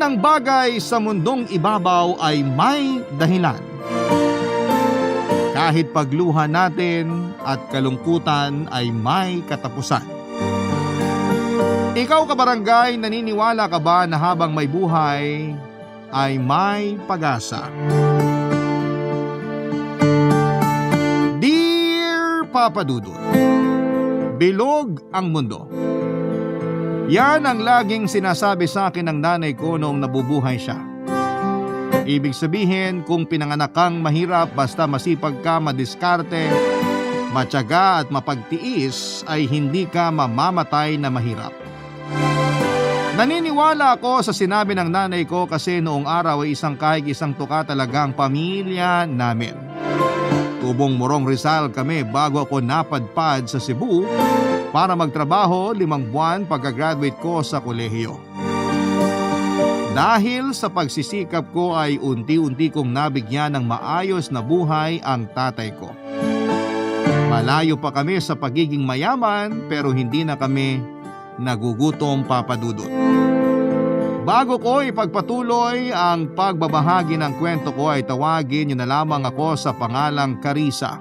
ng bagay sa mundong ibabaw ay may dahilan. Kahit pagluha natin at kalungkutan ay may katapusan. Ikaw kabarangay, naniniwala ka ba na habang may buhay ay may pag-asa? Dear Papa Dudut, bilog ang mundo. Yan ang laging sinasabi sa akin ng nanay ko noong nabubuhay siya. Ibig sabihin, kung pinanganak kang mahirap basta masipag ka, madiskarte, matyaga at mapagtiis ay hindi ka mamamatay na mahirap. Naniniwala ako sa sinabi ng nanay ko kasi noong araw ay isang kahig isang tuka talagang pamilya namin. Tubong Morong Rizal kami bago ako napadpad sa Cebu para magtrabaho 5 buwan pagka-graduate ko sa kolehiyo. Dahil sa pagsisikap ko ay unti-unti kong nabigyan ng maayos na buhay ang tatay ko. Malayo pa kami sa pagiging mayaman pero hindi na kami nagugutom, Papa Dudut. Bago ko ipagpatuloy ang pagbabahagi ng kwento ko ay tawagin niyo na lamang ako sa pangalang Carissa.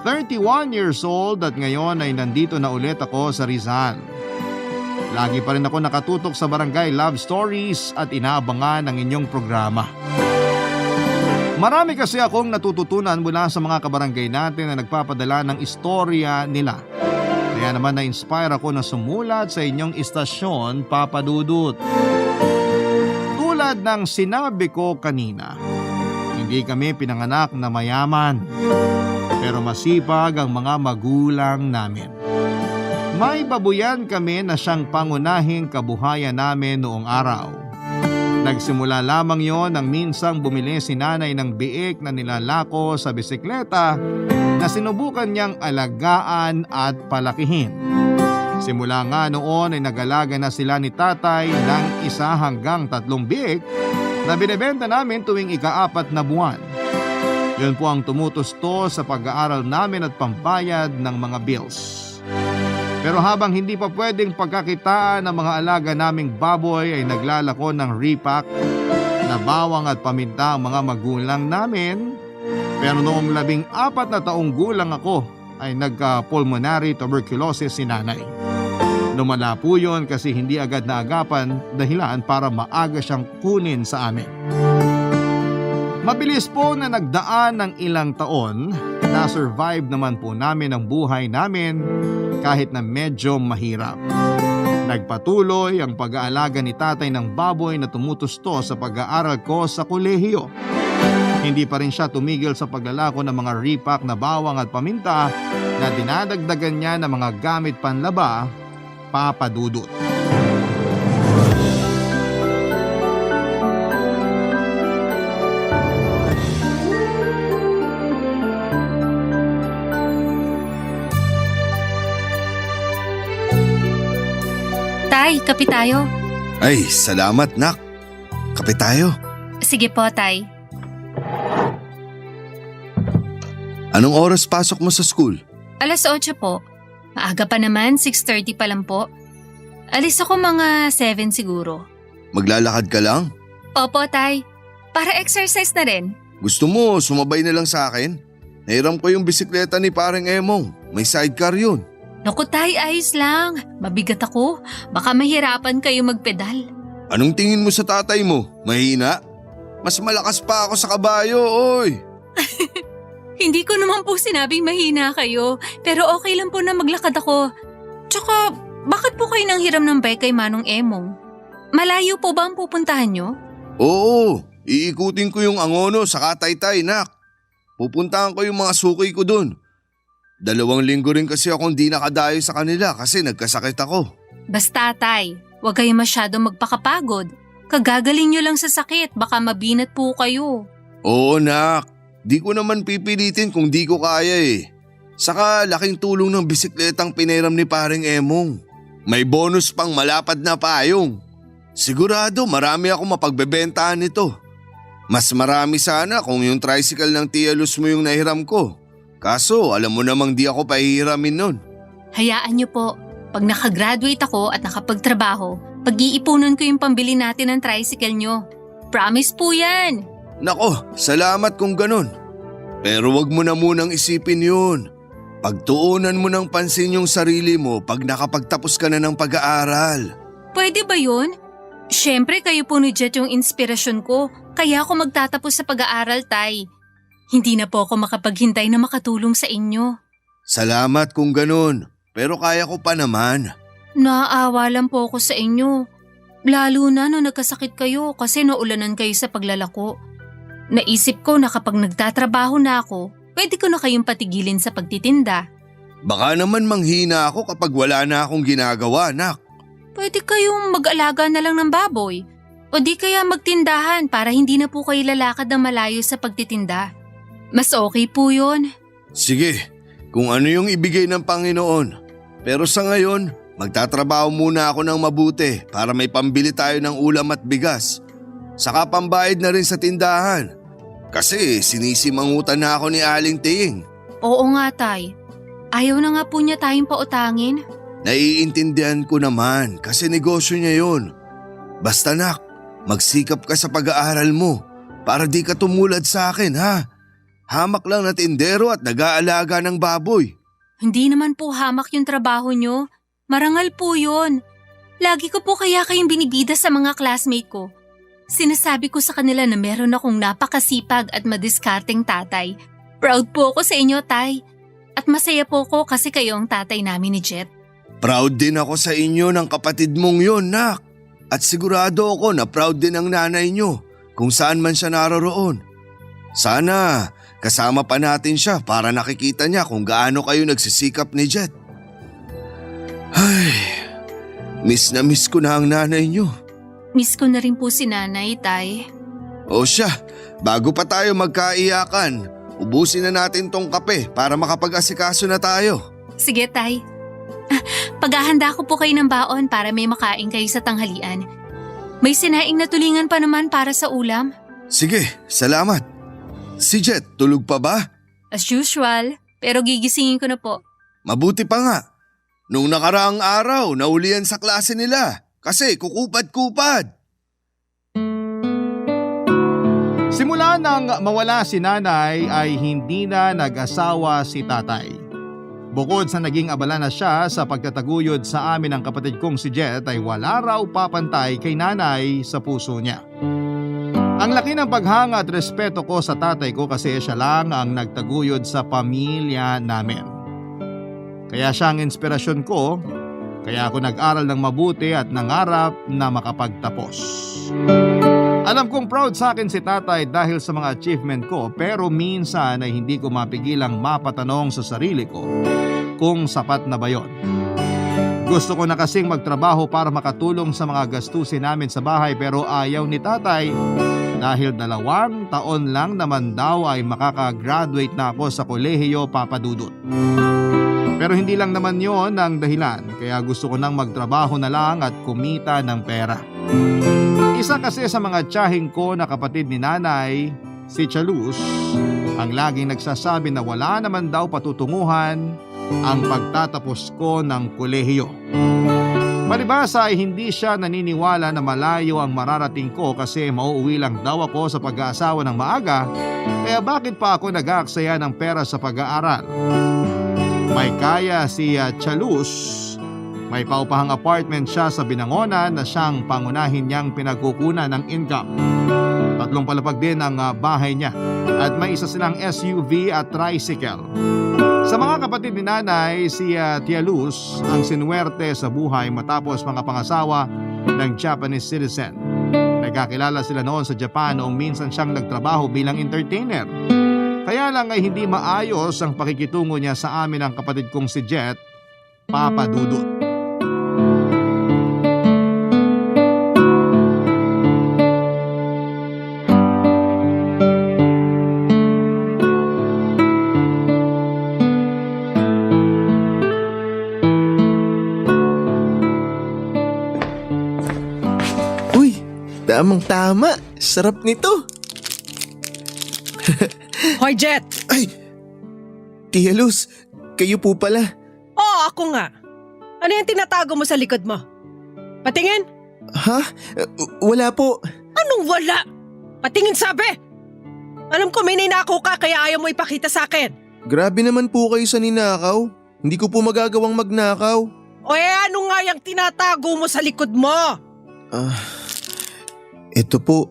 31 years old at ngayon ay nandito na ulit ako sa Rizal. Lagi pa rin ako nakatutok sa Barangay Love Stories at inaabangan ang inyong programa. Marami kasi akong natututunan mula sa mga kabarangay natin na nagpapadala ng istorya nila. Kaya naman na-inspire ako na sumulat sa inyong istasyon, Papa Dudut. Tulad ng sinabi ko kanina, hindi kami pinanganak na mayaman, pero masipag ang mga magulang namin. May babuyan kami na siyang pangunahing kabuhayan namin noong araw. Nagsimula lamang yon nang minsang bumili si nanay ng biik na nilalako sa bisikleta na sinubukan niyang alagaan at palakihin. Simula nga noon ay nag-alaga na sila ni tatay ng 1 hanggang 3 biik na binebenta namin tuwing ika-4 na buwan. Yun po ang tumutusto sa pag-aaral namin at pambayad ng mga bills. Pero habang hindi pa pwedeng pagkakitaan ng mga alaga naming baboy ay naglalako ng repack na bawang at paminta ang mga magulang namin. Pero noong 14 na taong gulang ako ay nagka-pulmonary tuberculosis si nanay. Lumala po yun kasi hindi agad naagapan dahilan para maaga siyang kunin sa amin. Mabilis po na nagdaan ng ilang taon, na-survive naman po namin ang buhay namin kahit na medyo mahirap. Nagpatuloy ang pag-aalaga ni tatay ng baboy na tumutusto sa pag-aaral ko sa kolehiyo. Hindi pa rin siya tumigil sa paglalako ng mga repack na bawang at paminta na dinadagdagan niya ng mga gamit panlaba, Papa Dudut. Tay, kape tayo. Ay, salamat nak. Kape tayo. Sige po, Tay. Anong oras pasok mo sa school? 8:00 po. Maaga pa naman, 6:30 pa lang po. Alis ako mga 7 siguro. Maglalakad ka lang? Opo, Tay. Para exercise na rin. Gusto mo sumabay na lang sa akin? Nahiram ko yung bisikleta ni pareng Emong. May sidecar yun. Naku, Tay, ayos lang. Mabigat ako. Baka mahirapan kayo magpedal. Anong tingin mo sa tatay mo? Mahina? Mas malakas pa ako sa kabayo, oy. Hindi ko naman po sinabing mahina kayo. Pero okay lang po na maglakad ako. Tsaka, bakit po kayo nang hiram ng bike kay Manong Emong? Malayo po ba ang pupuntahan nyo? Oo, iikutin ko yung Angono sa Taytay, nak. Pupuntahan ko yung mga suki ko dun. 2 linggo rin kasi akong di nakadayo sa kanila kasi nagkasakit ako. Basta, Tay, huwag kayo masyadong magpakapagod. Kagagaling nyo lang sa sakit, baka mabinat po kayo. Oo, nak. Di ko naman pipilitin kung di ko kaya eh. Saka laking tulong ng bisikletang pinairam ni pareng Emong. May bonus pang malapad na payong. Sigurado marami ako mapagbebentahan nito. Mas marami sana kung yung tricycle ng Tia Luz mo yung nahiram ko. Kaso alam mo namang di ako pahihiramin nun. Hayaan nyo po, pag nakagraduate ako at nakapagtrabaho, Pag-iipunan ko yung pambili natin ng tricycle nyo. Promise po yan. Nako, salamat kung ganun. Pero wag mo na munang isipin yun. Pagtuunan mo ng pansin yung sarili mo pag nakapagtapos ka na ng pag-aaral. Pwede ba yun? Siyempre kayo po ni Jet yung inspirasyon ko, kaya ako magtatapos sa pag-aaral, Tay. Hindi na po ako makapaghintay na makatulong sa inyo. Salamat kung ganun, pero kaya ko pa naman. Naaawa lang po ako sa inyo. Lalo na nung nagkasakit kayo kasi naulanan kayo sa paglalako. Naisip ko na kapag nagtatrabaho na ako, pwede ko na kayong patigilin sa pagtitinda. Baka naman manghina ako kapag wala na akong ginagawa, nak. Pwede kayong mag-alaga na lang ng baboy. O di kaya magtindahan para hindi na po kayo lalakad ng malayo sa pagtitinda. Mas okay po yun. Sige, kung ano yung ibigay ng Panginoon. Pero sa ngayon, magtatrabaho muna ako ng mabuti para may pambili tayo ng ulam at bigas. Saka pambayad na rin sa tindahan. Kasi sinisimangutan na ako ni Aling Ting. Oo nga, Tay. Ayaw na nga po niya tayong pautangin. Naiintindihan ko naman kasi negosyo niya yun. Basta nak, magsikap ka sa pag-aaral mo para di ka tumulad sa akin, ha? Hamak lang na tindero at nag-aalaga ng baboy. Hindi naman po hamak yung trabaho nyo. Marangal po yun. Lagi ko po kaya kayong binibida sa mga classmate ko. Sinasabi ko sa kanila na meron akong napakasipag at madiskarteng tatay. Proud po ako sa inyo, Tay. At masaya po ko kasi kayo ang tatay namin ni Jet. Proud din ako sa inyo ng kapatid mong yun, nak. At sigurado ako na proud din ang nanay nyo kung saan man siya naroroon. Sana kasama pa natin siya para nakikita niya kung gaano kayo nagsisikap ni Jet. Ay, miss na miss ko na ang nanay nyo. Miss ko na rin po si Nanay, Tay. O siya, bago pa tayo magkaiyakan, ubusin na natin tong kape para makapag-asikaso na tayo. Sige, Tay. Paghahanda ko po kayo ng baon para may makain kayo sa tanghalian. May sinaing na tulingan pa naman para sa ulam. Sige, salamat. Si Jet, tulog pa ba? As usual, pero gigisingin ko na po. Mabuti pa nga. Nung nakaraang araw, naulian sa klase nila kasi kukupad-kupad. Simula nang mawala si nanay ay hindi na nag-asawa si tatay. Bukod sa naging abala na siya sa pagtataguyod sa amin ng kapatid kong si Jet ay wala raw papantay kay nanay sa puso niya. Ang laki ng paghanga at respeto ko sa tatay ko kasi siya lang ang nagtaguyod sa pamilya namin. Kaya siya ang inspirasyon ko, kaya ako nag-aral ng mabuti at nangarap na makapagtapos. Alam kong proud sa akin si tatay dahil sa mga achievement ko pero minsan ay hindi ko mapigilang mapatanong sa sarili ko kung sapat na ba yon. Gusto ko na kasing magtrabaho para makatulong sa mga gastusin namin sa bahay pero ayaw ni tatay dahil 2 taon lang naman daw ay makakagraduate na ako sa kolehiyo, Papa Dudut. Pero hindi lang naman yon ang dahilan kaya gusto ko nang magtrabaho na lang at kumita ng pera. Isa kasi sa mga tiyahing ko na kapatid ni nanay, si Chalus, ang laging nagsasabi na wala naman daw patutunguhan ang pagtatapos ko ng kolehiyo. Palibhasa ay hindi siya naniniwala na malayo ang mararating ko kasi mauuwi lang daw ako sa pag-aasawa ng maaga, kaya bakit pa ako nag-aaksaya ng pera sa pag-aaral? May kaya si Chalus. May paupahang apartment siya sa Binangonan na siyang pangunahin niyang pinagkukunan ng income. 3 palapag din ang bahay niya at may isa silang SUV at tricycle. Sa mga kapatid ni nanay, si Tia Luz ang sinuwerte sa buhay matapos mga pangasawa ng Japanese citizen. Nagkakilala sila noon sa Japan noong minsan siyang nagtrabaho bilang entertainer. Kaya lang ay hindi maayos ang pakikitungo niya sa amin ng kapatid kong si Jet, Papa Dudut. Uy, tamang-tama. Sarap nito. Hoy, Jet! Ay! Tia Luz, kayo po pala. Oo, ako nga. Ano yung tinatago mo sa likod mo? Patingin? Ha? Wala po. Anong wala? Patingin sabi! Alam ko may ninakaw ka kaya ayaw mo ipakita sa akin. Grabe naman po kayo sa ninakaw. Hindi ko po magagawang magnakaw. O ano nga yung tinatago mo sa likod mo? Ito po.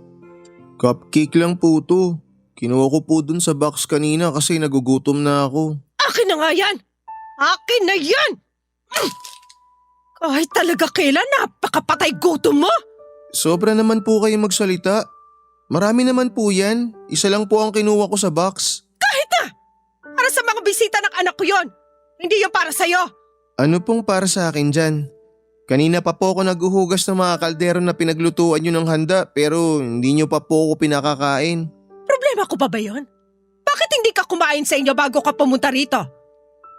Cupcake lang po to. Kinuha ko po dun sa box kanina kasi nagugutom na ako. Akin na nga yan! Akin na yan! Kahit talaga kailan napakapatay gutom mo! Sobra naman po kayo magsalita. Marami naman po yan. Isa lang po ang kinuha ko sa box. Kahit na! Para sa mga bisita ng anak ko yon. Hindi yung para sa'yo. Ano pong para sa akin dyan? Kanina pa po ako naghuhugas ng mga kaldero na pinaglutuan nyo ng handa pero hindi nyo pa po ako pinakakain. Problema ko pa ba yon? Bakit hindi ka kumain sa inyo bago ka pumunta rito?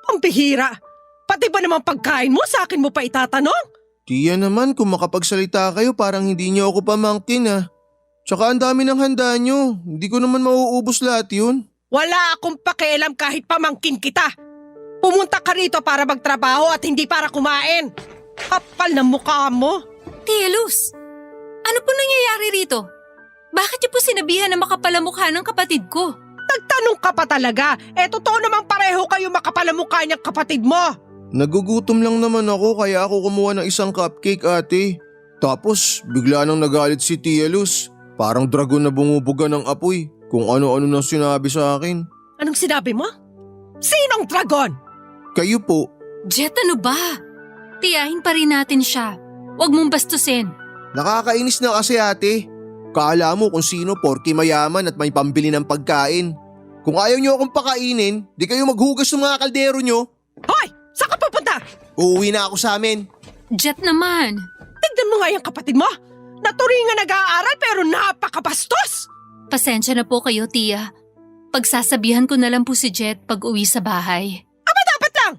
Pambihira! Pati ba naman pagkain mo sa akin mo pa itatanong? Tiya naman kung makapagsalita kayo parang hindi nyo ako pamangkin ah. Tsaka ang dami ng handa nyo. Hindi ko naman mauubos lahat yun. Wala akong pakialam kahit pamangkin kita. Pumunta ka rito para magtrabaho at hindi para kumain. Kapal na mukha mo. Tia Luz, ano po nangyayari rito? Bakit niyo po sinabihan na makapalamukha ng kapatid ko? Nagtanong ka pa talaga. Totoo namang pareho kayo makapalamukha niyang kapatid mo. Nagugutom lang naman ako kaya ako kumuha ng isang cupcake ate. Tapos bigla nang nagalit si Tia Luz. Parang dragon na bumubuga ng apoy. Kung ano-ano nang sinabi sa akin. Anong sinabi mo? Sinong dragon? Kayo po. Jet, ano ba? Tiyahin pa rin natin siya. Huwag mong bastusin. Nakakainis na kasi ate. Kala mo kung sino porke mayaman at may pambili ng pagkain. Kung ayaw nyo akong pakainin, di kayo maghugas ng mga kaldero nyo. Hoy! Saan ka pupunta? Uuwi na ako sa amin. Jet naman. Tignan mo nga yung kapatid mo. Naturingan nag-aaral pero napakabastos. Pasensya na po kayo, Tia. Pagsasabihan ko na lang po si Jet pag uwi sa bahay. Aba dapat lang.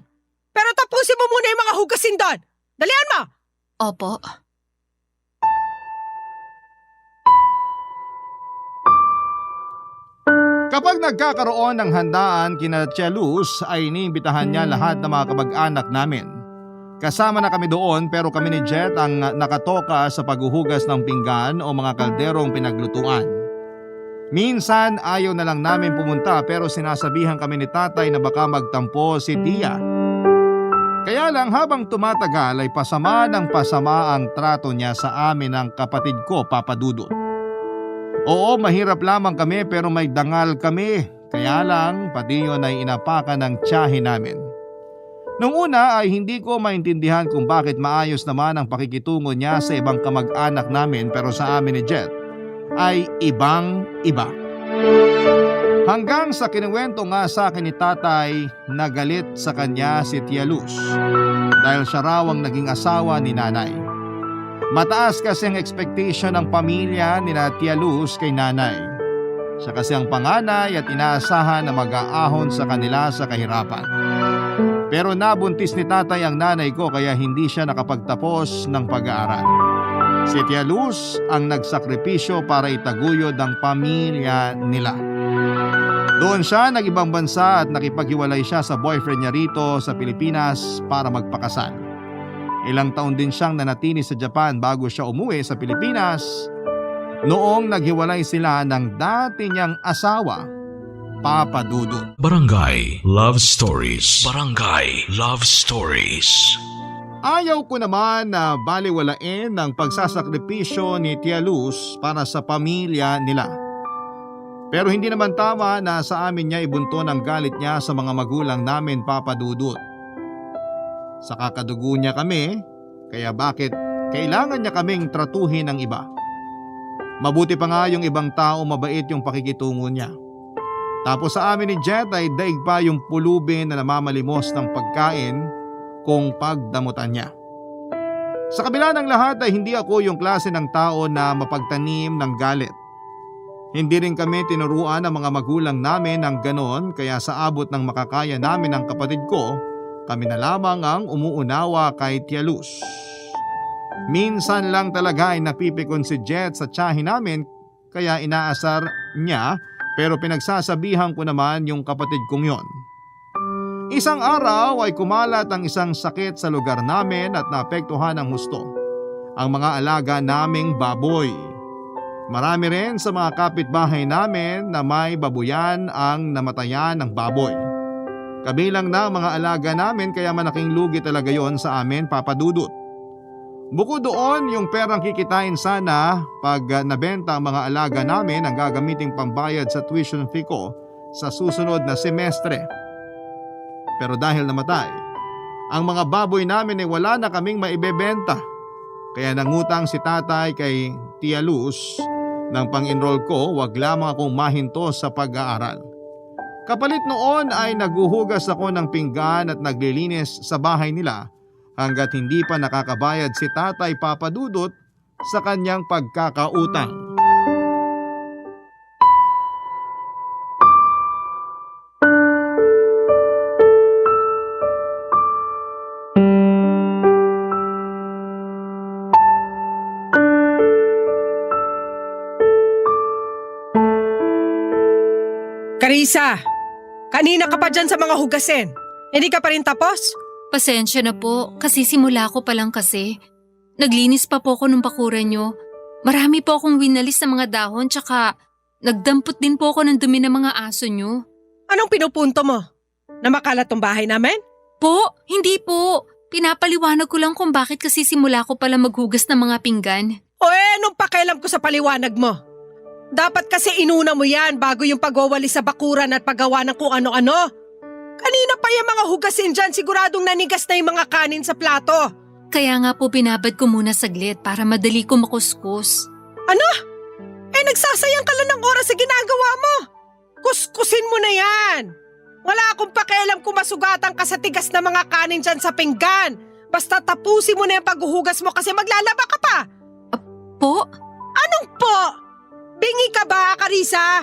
Pero tapusin mo muna yung mga hugasin doon. Dalian mo. Opo. Kapag nagkakaroon ng handaan kina Tia Luz ay iniimbitahan niya lahat ng mga kamag-anak namin. Kasama na kami doon pero kami ni Jet ang nakatoka sa paghuhugas ng pinggan o mga kalderong pinaglutuan. Minsan ayaw na lang namin pumunta pero sinasabihan kami ni tatay na baka magtampo si Tia. Kaya lang habang tumatagal ay pasama ng pasama ang trato niya sa amin ng kapatid ko, Papa Dudut. Oo, mahirap lamang kami pero may dangal kami. Kaya lang, pati yun ay inapakan ng tiyahin namin. Nung una ay hindi ko maintindihan kung bakit maayos naman ang pakikitungo niya sa ibang kamag-anak namin pero sa amin ni Jet ay ibang-iba. Hanggang sa kinuwento nga sa akin ni tatay na galit sa kanya si Tia Luz dahil siya raw ang naging asawa ni nanay. Mataas kasi ang expectation ng pamilya ni Tia Luz kay nanay. Siya kasi ang panganay at inaasahan na mag-aahon sa kanila sa kahirapan. Pero nabuntis ni tatay ang nanay ko kaya hindi siya nakapagtapos ng pag-aaral. Si Tia Luz ang nagsakripisyo para itaguyod ang pamilya nila. Doon siya nag-ibang bansa at nakipaghiwalay siya sa boyfriend niya rito sa Pilipinas para magpakasal. Ilang taon din siyang nanatili sa Japan bago siya umuwi sa Pilipinas noong naghiwalay sila ng dati niyang asawa, Papa Dudut. Barangay Love Stories. Barangay Love Stories. Ayaw ko naman na baliwalain ang pagsasakripisyo ni Tia Luz para sa pamilya nila. Pero hindi naman tama na sa amin niya ibunto ng galit niya sa mga magulang namin, Papa Dudut. Sa kakadugo niya kami, kaya bakit kailangan niya kaming tratuhin ng iba? Mabuti pa nga yung ibang tao mabait yung pakikitungo niya. Tapos sa amin ni Jet ay daig pa yung pulubin na namamalimos ng pagkain kung pagdamutan niya. Sa kabila ng lahat ay hindi ako yung klase ng tao na mapagtanim ng galit. Hindi rin kami tinuruan ng mga magulang namin ng ganon kaya sa abot ng makakaya namin ng kapatid ko, kami na lamang ang umuunawa kay Tia Luz. Minsan lang talaga ay napipikon si Jet sa tiyahin namin kaya inaasar niya pero pinagsasabihan ko naman yung kapatid kong yon. Isang araw ay kumalat ang isang sakit sa lugar namin at naapektuhan ang husto. ang mga alaga naming baboy. Marami rin sa mga kapitbahay namin na may babuyan ang namatayan ng baboy. Kabilang na ang mga alaga namin kaya malaking lugi talaga yon sa amin, Papa Dudut. Bukod doon, yung perang kikitain sana pag nabenta ang mga alaga namin ang gagamiting pambayad sa tuition fee ko sa susunod na semestre. Pero dahil namatay, ang mga baboy namin ay wala na kaming maibebenta. Kaya nangutang si tatay kay Tia Luz ng pang-enroll ko, wag lamang akong mahinto sa pag-aaral. Kapalit noon ay naguhugas ako ng pinggan at naglilinis sa bahay nila hanggat hindi pa nakakabayad si tatay, Papa Dudut, sa kanyang pagkakautang. Carissa, kanina ka pa dyan sa mga hugasin. Hindi ka pa rin tapos? Pasensya na po, kasi simula ko pa lang kasi. Naglinis pa po ako ng bakuran nyo. Marami po akong winalis sa mga dahon tsaka nagdampot din po ako ng dumi ng mga aso nyo. Anong pinupunto mo? Na makalat tong bahay namin? Po, hindi po. Pinapaliwanag ko lang kung bakit kasi simula ko pala maghugas ng mga pinggan. O anong pakialam ko sa paliwanag mo? Dapat kasi inuna mo yan bago yung pagwawalis sa bakuran at paggawa ng kung ano-ano. Kanina pa yung mga hugasin dyan, siguradong nanigas na yung mga kanin sa plato. Kaya nga po binabad ko muna saglit para madali ko makuskus. Ano? Nagsasayang ka lang ng oras sa ginagawa mo. Kuskusin mo na yan. Wala akong pakialam kung masugatan ka sa tigas na mga kanin dyan sa pinggan. Basta tapusin mo na yung paghuhugas mo kasi maglalaba ka pa. Po? Anong po? Bingi ka ba, Carissa?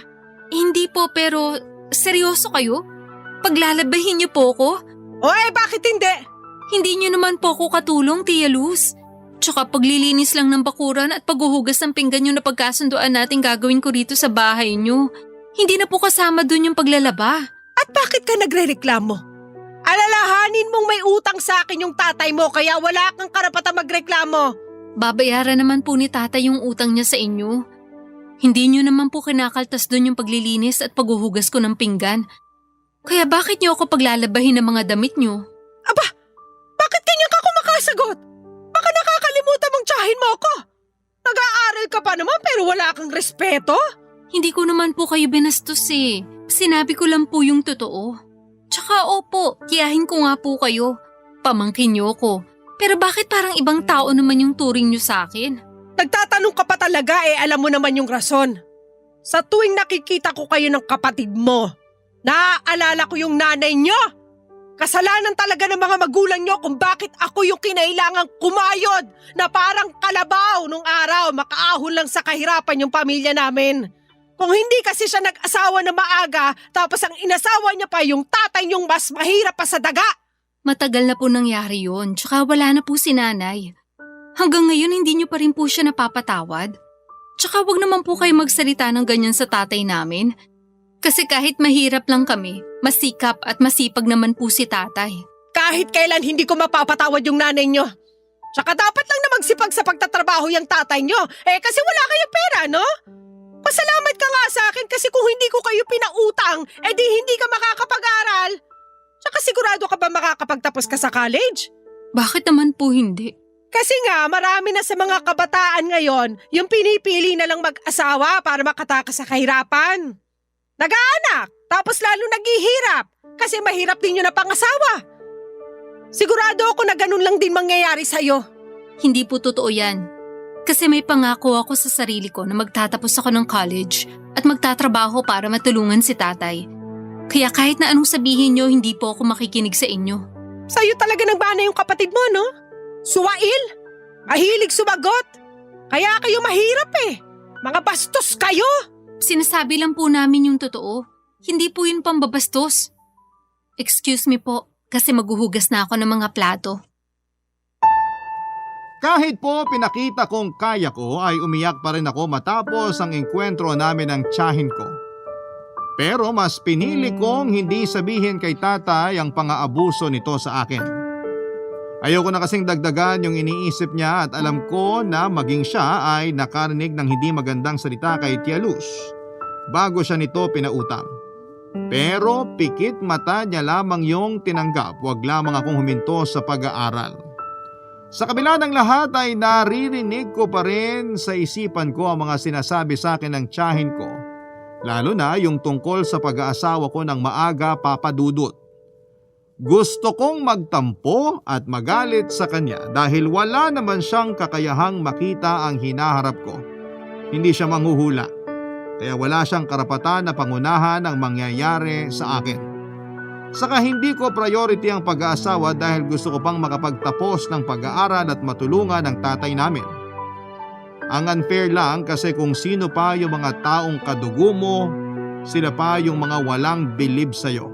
Hindi po, pero seryoso kayo? Paglalabahin niyo po ko? Bakit hindi? Hindi niyo naman po ako katulong, Tia Luz. Tsaka paglilinis lang ng bakuran at paghuhugas ng pinggan yung napagkasunduan natin gagawin ko rito sa bahay niyo. Hindi na po kasama dun yung paglalaba. At bakit ka nagre-reklamo? Alalahanin mong may utang sa akin yung tatay mo kaya wala kang karapatang magreklamo. Babayaran naman po ni tatay yung utang niya sa inyo. Hindi niyo naman po kinakaltas dun yung paglilinis at paghuhugas ko ng pinggan. Kaya bakit niyo ako paglalabahin ng mga damit niyo? Aba, bakit ganyan ka kumakasagot? Baka nakakalimutan mong tsahin mo ako. Nag-aaral ka pa naman pero wala kang respeto? Hindi ko naman po kayo binastos eh. Sinabi ko lang po yung totoo. Tsaka opo, kiyahin ko nga po kayo. Pamangkin niyo ko. Pero bakit parang ibang tao naman yung turing niyo sa akin? Nagtatanong ka pa talaga alam mo naman yung rason. Sa tuwing nakikita ko kayo ng kapatid mo, naaalala ko yung nanay niyo. Kasalanan talaga ng mga magulang niyo kung bakit ako yung kinailangang kumayod na parang kalabaw nung araw makaahon lang sa kahirapan yung pamilya namin. Kung hindi kasi siya nag-asawa na maaga tapos ang inasawa niya pa yung tatay niyong mas mahirap pa sa daga. Matagal na po nangyari yun, tsaka wala na po si nanay. Hanggang ngayon hindi niyo pa rin po siya napapatawad. Tsaka wag naman po kayo magsalita ng ganyan sa tatay namin. Kasi kahit mahirap lang kami, masikap at masipag naman po si tatay. Kahit kailan hindi ko mapapatawad yung nanay niyo. Tsaka dapat lang na magsipag sa pagtatrabaho yung tatay niyo. Kasi wala kayong pera, no? Pasalamat ka nga sa akin kasi kung hindi ko kayo pinautang, di hindi ka makakapag-aral. Tsaka sigurado ka ba makakapagtapos ka sa college? Bakit naman po hindi? Kasi nga marami na sa mga kabataan ngayon yung pinipili na lang mag-asawa para makatakas sa kahirapan. Nag-aanak, tapos lalo naghihirap kasi mahirap din yun na pangasawa. Sigurado ako na ganun lang din mangyayari sa'yo. Hindi po totoo yan. Kasi may pangako ako sa sarili ko na magtatapos ako ng college at magtatrabaho para matulungan si tatay. Kaya kahit na anong sabihin nyo, hindi po ako makikinig sa inyo. Sa'yo talaga nagbana yung kapatid mo, no? Suwail, mahilig sumagot. Kaya kayo mahirap Mga bastos kayo. Sinasabi lang po namin yung totoo. Hindi po yun pambabastos. Excuse me po, kasi maghuhugas na ako ng mga plato. Kahit po pinakita kong kaya ko ay umiyak pa rin ako matapos ang engkwentro namin ng tiyahin ko. Pero mas pinili kong hindi sabihin kay tatay ang pang-aabuso nito sa akin. Ayoko na kasing dagdagan yung iniisip niya at alam ko na maging siya ay nakarinig ng hindi magandang salita kay Tia Luz bago siya nito pinautang. Pero pikit mata niya lamang yung tinanggap, wag lamang akong huminto sa pag-aaral. Sa kabila ng lahat ay naririnig ko pa rin sa isipan ko ang mga sinasabi sa akin ng tiyahin ko, lalo na yung tungkol sa pag-aasawa ko ng maaga, Papa Dudut. Gusto kong magtampo at magalit sa kanya dahil wala naman siyang kakayahang makita ang hinaharap ko. Hindi siya manghuhula, kaya wala siyang karapatan na pangunahan ang mangyayari sa akin. Saka hindi ko priority ang pag-aasawa dahil gusto ko pang makapagtapos ng pag-aaral at matulungan ang tatay namin. Ang unfair lang kasi kung sino pa yung mga taong kadugo mo, sila pa yung mga walang bilib sa'yo.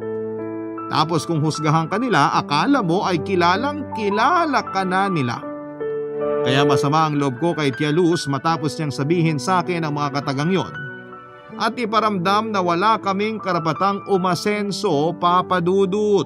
Tapos kung husgahan ka nila, akala mo ay kilalang kilala ka na nila. Kaya masama ang loob ko kay Tia Luz matapos niyang sabihin sa akin ang mga katagang yon at iparamdam na wala kaming karapatang umasenso, Papa Dudut.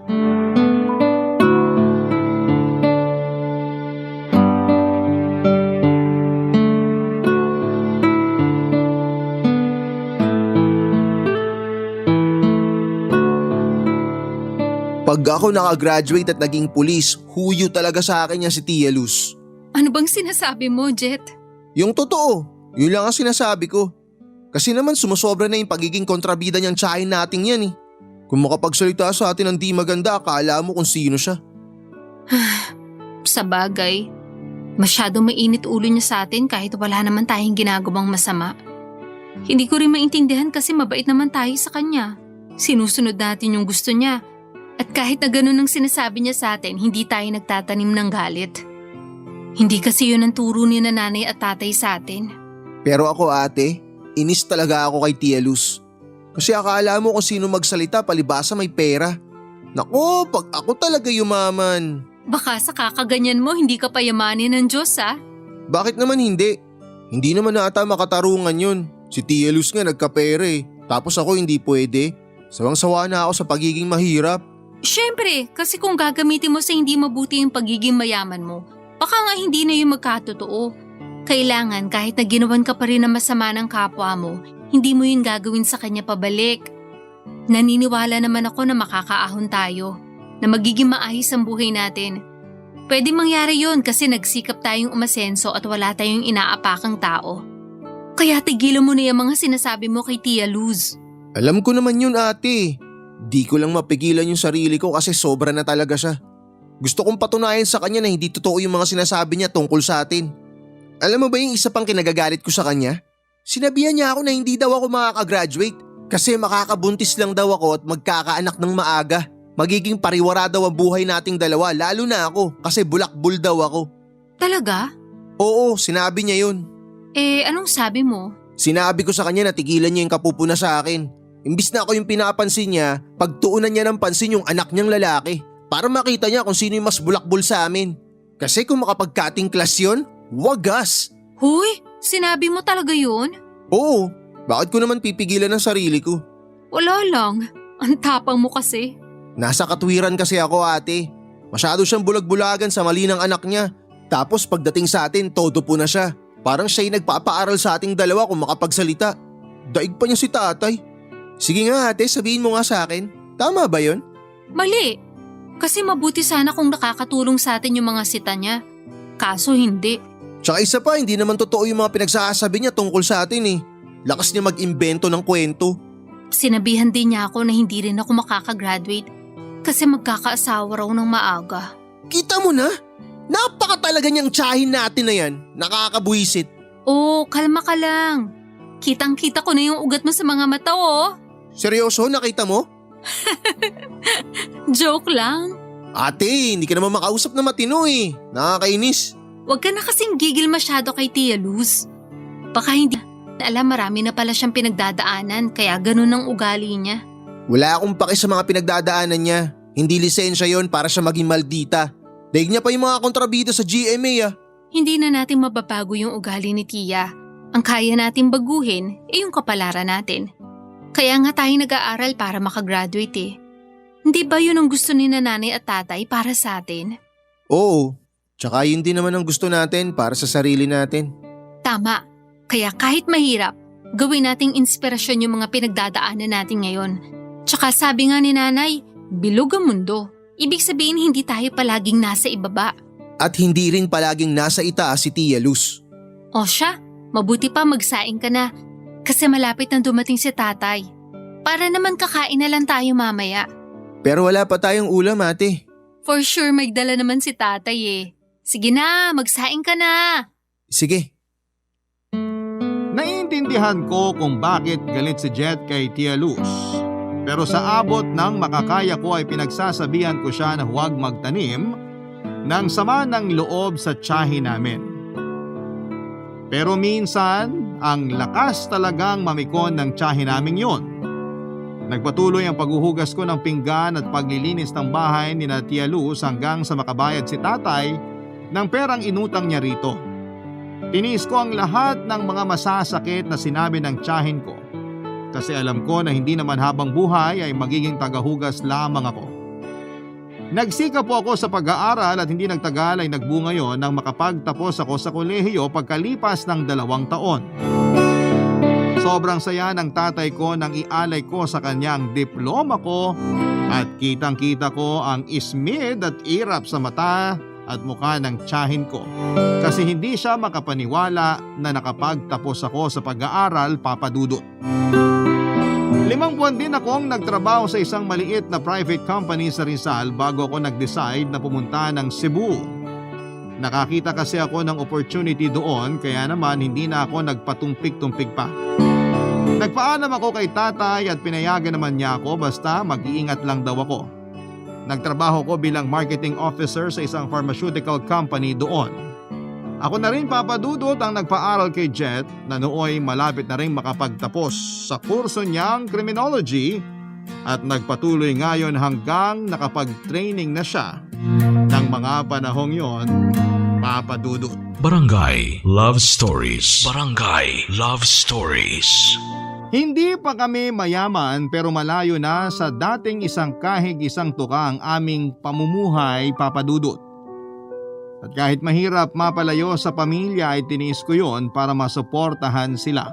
Pag ako nakagraduate at naging pulis, huyo talaga sa akin yan si Tia Luz. Ano bang sinasabi mo, Jet? Yung totoo, yun lang ang sinasabi ko. Kasi naman sumusobra na yung pagiging kontrabida niyang tsahin nating yan eh. Kung makapagsalita sa atin ng di maganda, akala mo kung sino siya. Sa bagay, masyado mainit ulo niya sa atin kahit wala naman tayong ginagawang masama. Hindi ko rin maintindihan kasi mabait naman tayo sa kanya. Sinusunod natin yung gusto niya. At kahit na ganun ang sinasabi niya sa atin, hindi tayo nagtatanim ng galit. Hindi kasi yun ang turo ni nanay at tatay sa atin. Pero ako ate, inis talaga ako kay Tia Luz. Kasi akala mo kung sino magsalita palibasa may pera. Naku, pag ako talaga yumaman. Baka sa kakaganyan mo, hindi ka payamanin ng Diyos ah. Bakit naman hindi? Hindi naman ata makatarungan yun. Si Tia Luz nga nagkapera eh. Tapos ako hindi pwede. Sawang-sawa na ako sa pagiging mahirap. Siyempre, kasi kung gagamitin mo sa hindi mabuti yung pagiging mayaman mo, baka nga hindi na yung magkatotoo. Kailangan kahit na ginawan ka pa rin na masama ng kapwa mo, hindi mo yun gagawin sa kanya pabalik. Naniniwala naman ako na makakaahon tayo, na magiging maayos ang buhay natin. Pwede mangyari yun kasi nagsikap tayong umasenso at wala tayong inaapakang tao. Kaya tigilan mo na yung mga sinasabi mo kay Tia Luz. Alam ko naman yun ate. Di ko lang mapigilan yung sarili ko kasi sobra na talaga siya. Gusto kong patunayan sa kanya na hindi totoo yung mga sinasabi niya tungkol sa atin. Alam mo ba yung isa pang kinagagalit ko sa kanya? Sinabihan niya ako na hindi daw ako makakagraduate kasi makakabuntis lang daw ako at magkakaanak ng maaga. Magiging pariwara daw ang buhay nating dalawa, lalo na ako kasi bulakbul daw ako. Talaga? Oo, sinabi niya yun. Anong sabi mo? Sinabi ko sa kanya na tigilan niya yung kapupuna sa akin. Imbis na ako yung pinapansin niya, pagtuunan niya ng pansin yung anak niyang lalaki para makita niya kung sino yung mas bulakbul sa amin. Kasi kung makapag-cutting class yun, wagas. Huy, sinabi mo talaga yun? Oo, bakit ko naman pipigilan ang sarili ko? Wala lang, ang tapang mo kasi. Nasa katwiran kasi ako ate. Masyado siyang bulag-bulagan sa mali ng anak niya. Tapos pagdating sa atin, todo po na siya. Parang siya'y nagpapaaral sa ating dalawa kung makapagsalita. Daig pa niya si tatay. Sige nga ate, sabihin mo nga sa akin. Tama ba yun? Mali. Kasi mabuti sana kung nakakatulong sa atin yung mga sita niya. Kaso hindi. Tsaka isa pa, hindi naman totoo yung mga pinagsasabi niya tungkol sa atin eh. Lakas niya mag-imbento ng kwento. Sinabihan din niya ako na hindi rin ako makakagraduate kasi magkakaasawa raw ng maaga. Kita mo na? Napaka talaga niyang tsahin natin na yan. Nakakabuisit. Oh, kalma ka lang. Kitang-kita ko na yung ugat mo sa mga mata oh. Seryoso, nakita mo? Joke lang. Ate, hindi ka naman makausap na matino eh. Nakakainis. Huwag ka na kasing gigil masyado kay Tia Luz. Baka hindi alam marami na pala siyang pinagdadaanan kaya ganun ang ugali niya. Wala akong paki sa mga pinagdadaanan niya. Hindi lisensya yon para siya maging maldita. Daig niya pa yung mga kontrabida sa GMA ah. Hindi na natin mababago yung ugali ni Tia. Ang kaya natin baguhin ay yung kapalaran natin. Kaya nga tayo nag-aaral para makagraduate eh. Hindi ba yun ang gusto ni nanay at tatay para sa atin? Oo, tsaka yun din naman ang gusto natin para sa sarili natin. Tama. Kaya kahit mahirap, gawin nating inspirasyon yung mga pinagdadaanan natin ngayon. Tsaka sabi nga ni nanay, bilog ang mundo. Ibig sabihin hindi tayo palaging nasa ibaba. At hindi rin palaging nasa itaas si Tia Luz. O siya, mabuti pa magsaing ka na. Kasi malapit na dumating si tatay. Para naman kakain na lang tayo mamaya. Pero wala pa tayong ulam, ate. For sure may dala naman si tatay eh. Sige na, magsaing ka na. Sige. Naiintindihan ko kung bakit galit si Jet kay Tia Luz. Pero sa abot ng makakaya ko ay pinagsasabihan ko siya na huwag magtanim ng sama ng loob sa tiyahin namin. Pero minsan, ang lakas talagang mamikon ng tiyahin namin yon. Nagpatuloy ang paghuhugas ko ng pinggan at paglilinis ng bahay ni Tia Luz hanggang sa makabayad si tatay ng perang inutang niya rito. Tinis ko ang lahat ng mga masasakit na sinabi ng tiyahin ko kasi alam ko na hindi naman habang buhay ay magiging tagahugas lamang ako. Nagsikap po ako sa pag-aaral at hindi nagtagal ay nagbunga yon nang makapagtapos ako sa kolehiyo pagkalipas ng 2 taon. Sobrang saya ng tatay ko nang ialay ko sa kanyang diploma ko at kitang-kita ko ang ismid at irap sa mata at mukha ng tiyahin ko kasi hindi siya makapaniwala na nakapagtapos ako sa pag-aaral, Papa Dudut. 5 buwan din akong nagtrabaho sa isang maliit na private company sa Rizal bago ako nag-decide na pumunta ng Cebu. Nakakita kasi ako ng opportunity doon kaya naman hindi na ako nagpatumpik-tumpik pa. Nagpaalam ako kay tatay at pinayagan naman niya ako basta mag-iingat lang daw ako. Nagtrabaho ko bilang marketing officer sa isang pharmaceutical company doon. Ako na rin, Papa Dudut, ang nagpaaral kay Jet na nooy malapit na rin makapagtapos sa kurso niyang criminology at nagpatuloy ngayon hanggang nakapag-training na siya ng mga panahong yon, Papa Dudut. Barangay Love Stories. Barangay Love Stories. Hindi pa kami mayaman pero malayo na sa dating isang kahig isang tuka ang aming pamumuhay, Papa Dudut. At kahit mahirap mapalayo sa pamilya ay tiniis ko yon para masuportahan sila.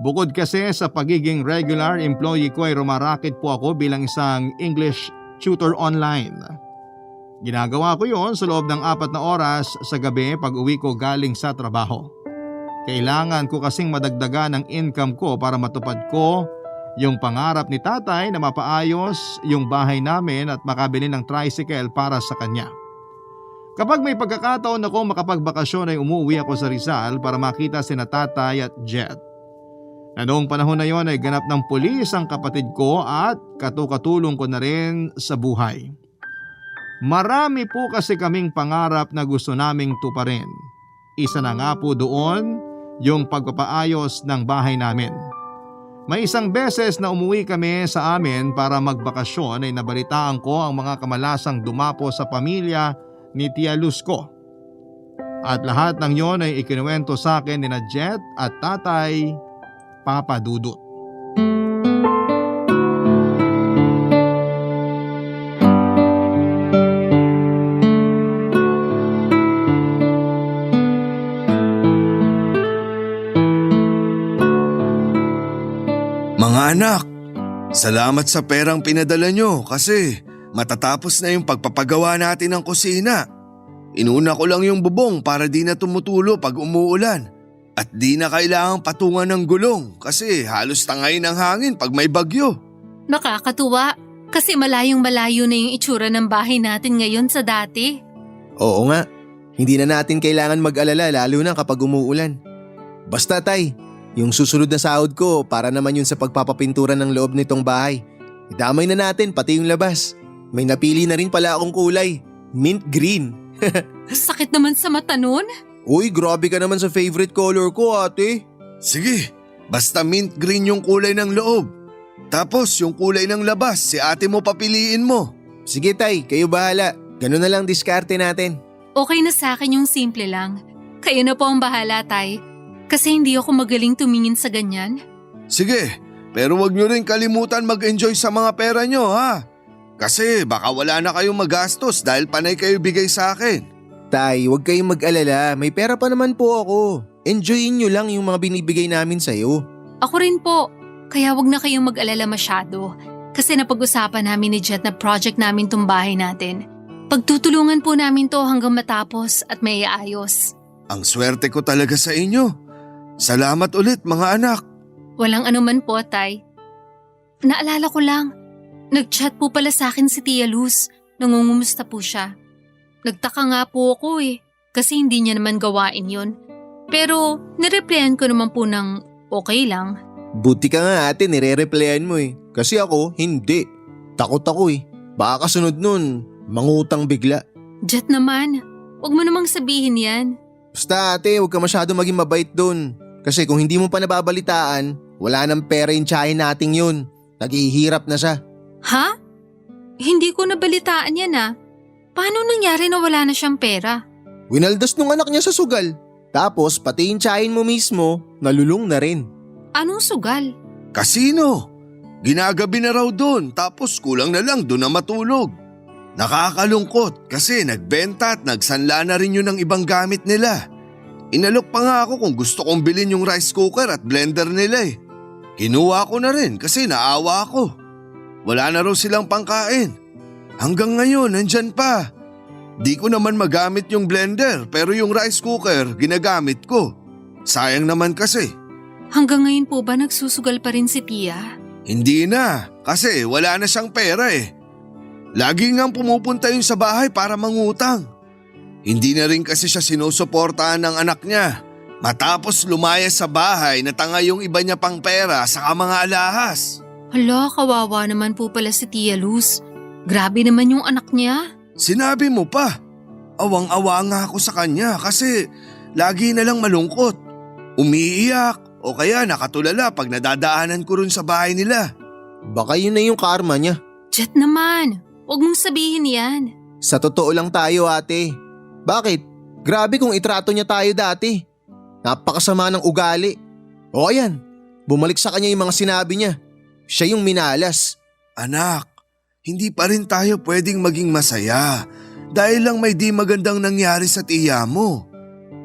Bukod kasi sa pagiging regular employee ko ay rumaraket po ako bilang isang English tutor online. Ginagawa ko yon sa loob ng 4 na oras sa gabi pag uwi ko galing sa trabaho. Kailangan ko kasing madagdagan ang income ko para matupad ko yung pangarap ni tatay na mapaayos yung bahay namin at makabili ng tricycle para sa kanya. Kapag may pagkakataon ako makapagbakasyon ay umuwi ako sa Rizal para makita sina tatay at Jet. Na noong panahon na yon ay ganap ng pulis ang kapatid ko at katukatulong ko na rin sa buhay. Marami po kasi kaming pangarap na gusto naming tuparin. Isa na nga po doon yung pagpapaayos ng bahay namin. May isang beses na umuwi kami sa amin para magbakasyon ay nabalitaan ko ang mga kamalasang dumapo sa pamilya ni Tia Luz ko. At lahat ng yon ay ikinuwento sa akin ni Jet at tatay, Papa Dudut. Mga anak, salamat sa perang pinadala nyo kasi matatapos na yung pagpapagawa natin ng kusina. Inuna ko lang yung bubong para di na tumutulo pag umuulan at di na kailangang patungan ng gulong kasi halos tangay ng hangin pag may bagyo. Nakakatuwa kasi malayong-malayo na yung itsura ng bahay natin ngayon sa dati. Oo nga, hindi na natin kailangan mag-alala lalo na kapag umuulan. Basta tay, yung susunod na sahod ko para naman yun sa pagpapapintura ng loob nitong bahay. Idamay na natin pati yung labas. May napili na rin pala akong kulay, mint green. Sakit naman sa mata nun. Uy, grabe ka naman sa favorite color ko, ate. Sige, basta mint green yung kulay ng loob. Tapos yung kulay ng labas, si ate mo papiliin mo. Sige tay, kayo bahala. Ganun na lang diskarte natin. Okay na sa akin yung simple lang. Kayo na po ang bahala, tay. Kasi hindi ako magaling tumingin sa ganyan. Sige, pero wag nyo rin kalimutan mag-enjoy sa mga pera nyo ha. Kasi baka wala na kayong magastos dahil panay kayo bigay sa akin. Tay, huwag kayong mag-alala. May pera pa naman po ako. Enjoyin nyo lang yung mga binibigay namin sa'yo. Ako rin po. Kaya wag na kayong mag-alala masyado. Kasi napag-usapan namin ni Jet na project namin tong bahay natin. Pagtutulungan po namin to hanggang matapos at may ayos. Ang swerte ko talaga sa inyo. Salamat ulit mga anak. Walang anuman po, Tay. Naalala ko lang, nag-chat po pala sa akin si Tia Luz. Nangungumusta po siya. Nagtaka nga po ako kasi hindi niya naman gawain yun. Pero nireplyan ko naman po ng okay lang. Buti ka nga ate, nire-replyan mo Kasi ako, hindi. Takot ako Baka kasunod nun, mangutang bigla. Jet naman, wag mo namang sabihin yan. Basta ate, huwag ka masyado maging mabait dun. Kasi kung hindi mo pa nababalitaan, wala nang pera yung tsahin nating yun. Naghihirap na siya. Ha? Hindi ko nabalitaan yan Paano nangyari na wala na siyang pera? Winaldas nung anak niya sa sugal. Tapos pati yung tsahin mo mismo, nalulung na rin. Anong sugal? Kasino. Ginagabi na raw doon tapos kulang na lang doon na matulog. Nakakalungkot kasi nagbenta at nagsanla na rin yun ng ibang gamit nila. Inalok pa nga ako kung gusto kong bilhin yung rice cooker at blender nila Kinuha ko na rin kasi naawa ako. Wala na raw silang pangkain. Hanggang ngayon nandyan pa. Di ko naman magamit yung blender pero yung rice cooker ginagamit ko. Sayang naman kasi. Hanggang ngayon po ba nagsusugal pa rin si Tia? Hindi na kasi wala na siyang pera Lagi ngang pumupunta yun sa bahay para mangutang. Hindi na rin kasi siya sinusuportahan ng anak niya. Matapos lumayas sa bahay na tanga yung iba niya pang pera sa mga alahas. Hala, kawawa naman po pala si Tia Luz. Grabe naman yung anak niya. Sinabi mo pa. Awang-awa nga ako sa kanya kasi lagi na lang malungkot. Umiiyak o kaya nakatulala pag nadadaanan ko rin sa bahay nila. Baka yun na yung karma niya. Jet naman, huwag mong sabihin yan. Sa totoo lang tayo ate. Bakit? Grabe kung itrato niya tayo dati. Napakasama ng ugali. O ayan, bumalik sa kanya yung mga sinabi niya. Siya yung minalas. Anak, hindi pa rin tayo pwedeng maging masaya dahil lang may di magandang nangyari sa tiya mo.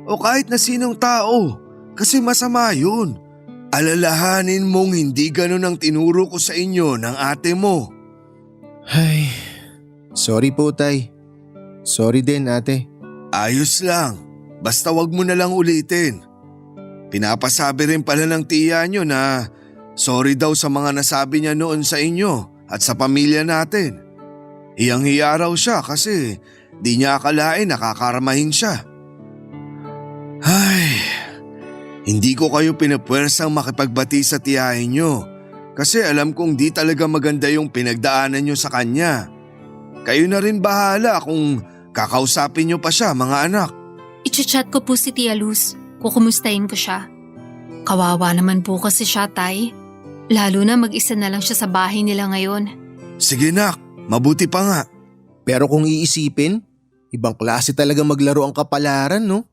O kahit na sinong tao, kasi masama yun. Alalahanin mong hindi ganun ang tinuro ko sa inyo ng ate mo. Ay, sorry po tay. Sorry din ate. Ayos lang, basta wag mo na lang ulitin. Pinapasabi rin pala ng tiya nyo na sorry daw sa mga nasabi niya noon sa inyo at sa pamilya natin. Hiyang-hiya raw siya kasi di niya akalain nakakaramahin siya. Ay, hindi ko kayo pinapwersang makipagbati sa tiyahin nyo kasi alam kong di talaga maganda yung pinagdaanan nyo sa kanya. Kayo na rin bahala kung kakausapin nyo pa siya mga anak. I-chat ko po si Tia Luz. Kukumustahin ko siya. Kawawa naman po kasi siya, Tay. Lalo na mag-isa na lang siya sa bahay nila ngayon. Sige nak, mabuti pa nga. Pero kung iisipin, ibang klase talaga maglaro ang kapalaran, no?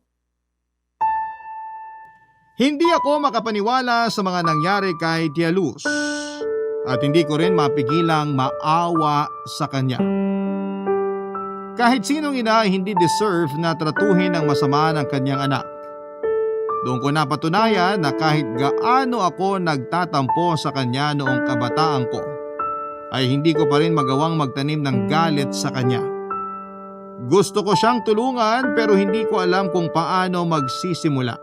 Hindi ako makapaniwala sa mga nangyari kay Tia Luz at hindi ko rin mapigilang maawa sa kanya. Kahit sinong ina ay hindi deserve na tratuhin ng masama ng kanyang anak. Doon ko napatunayan na kahit gaano ako nagtatampo sa kanya noong kabataan ko, ay hindi ko pa rin magawang magtanim ng galit sa kanya. Gusto ko siyang tulungan pero hindi ko alam kung paano magsisimula.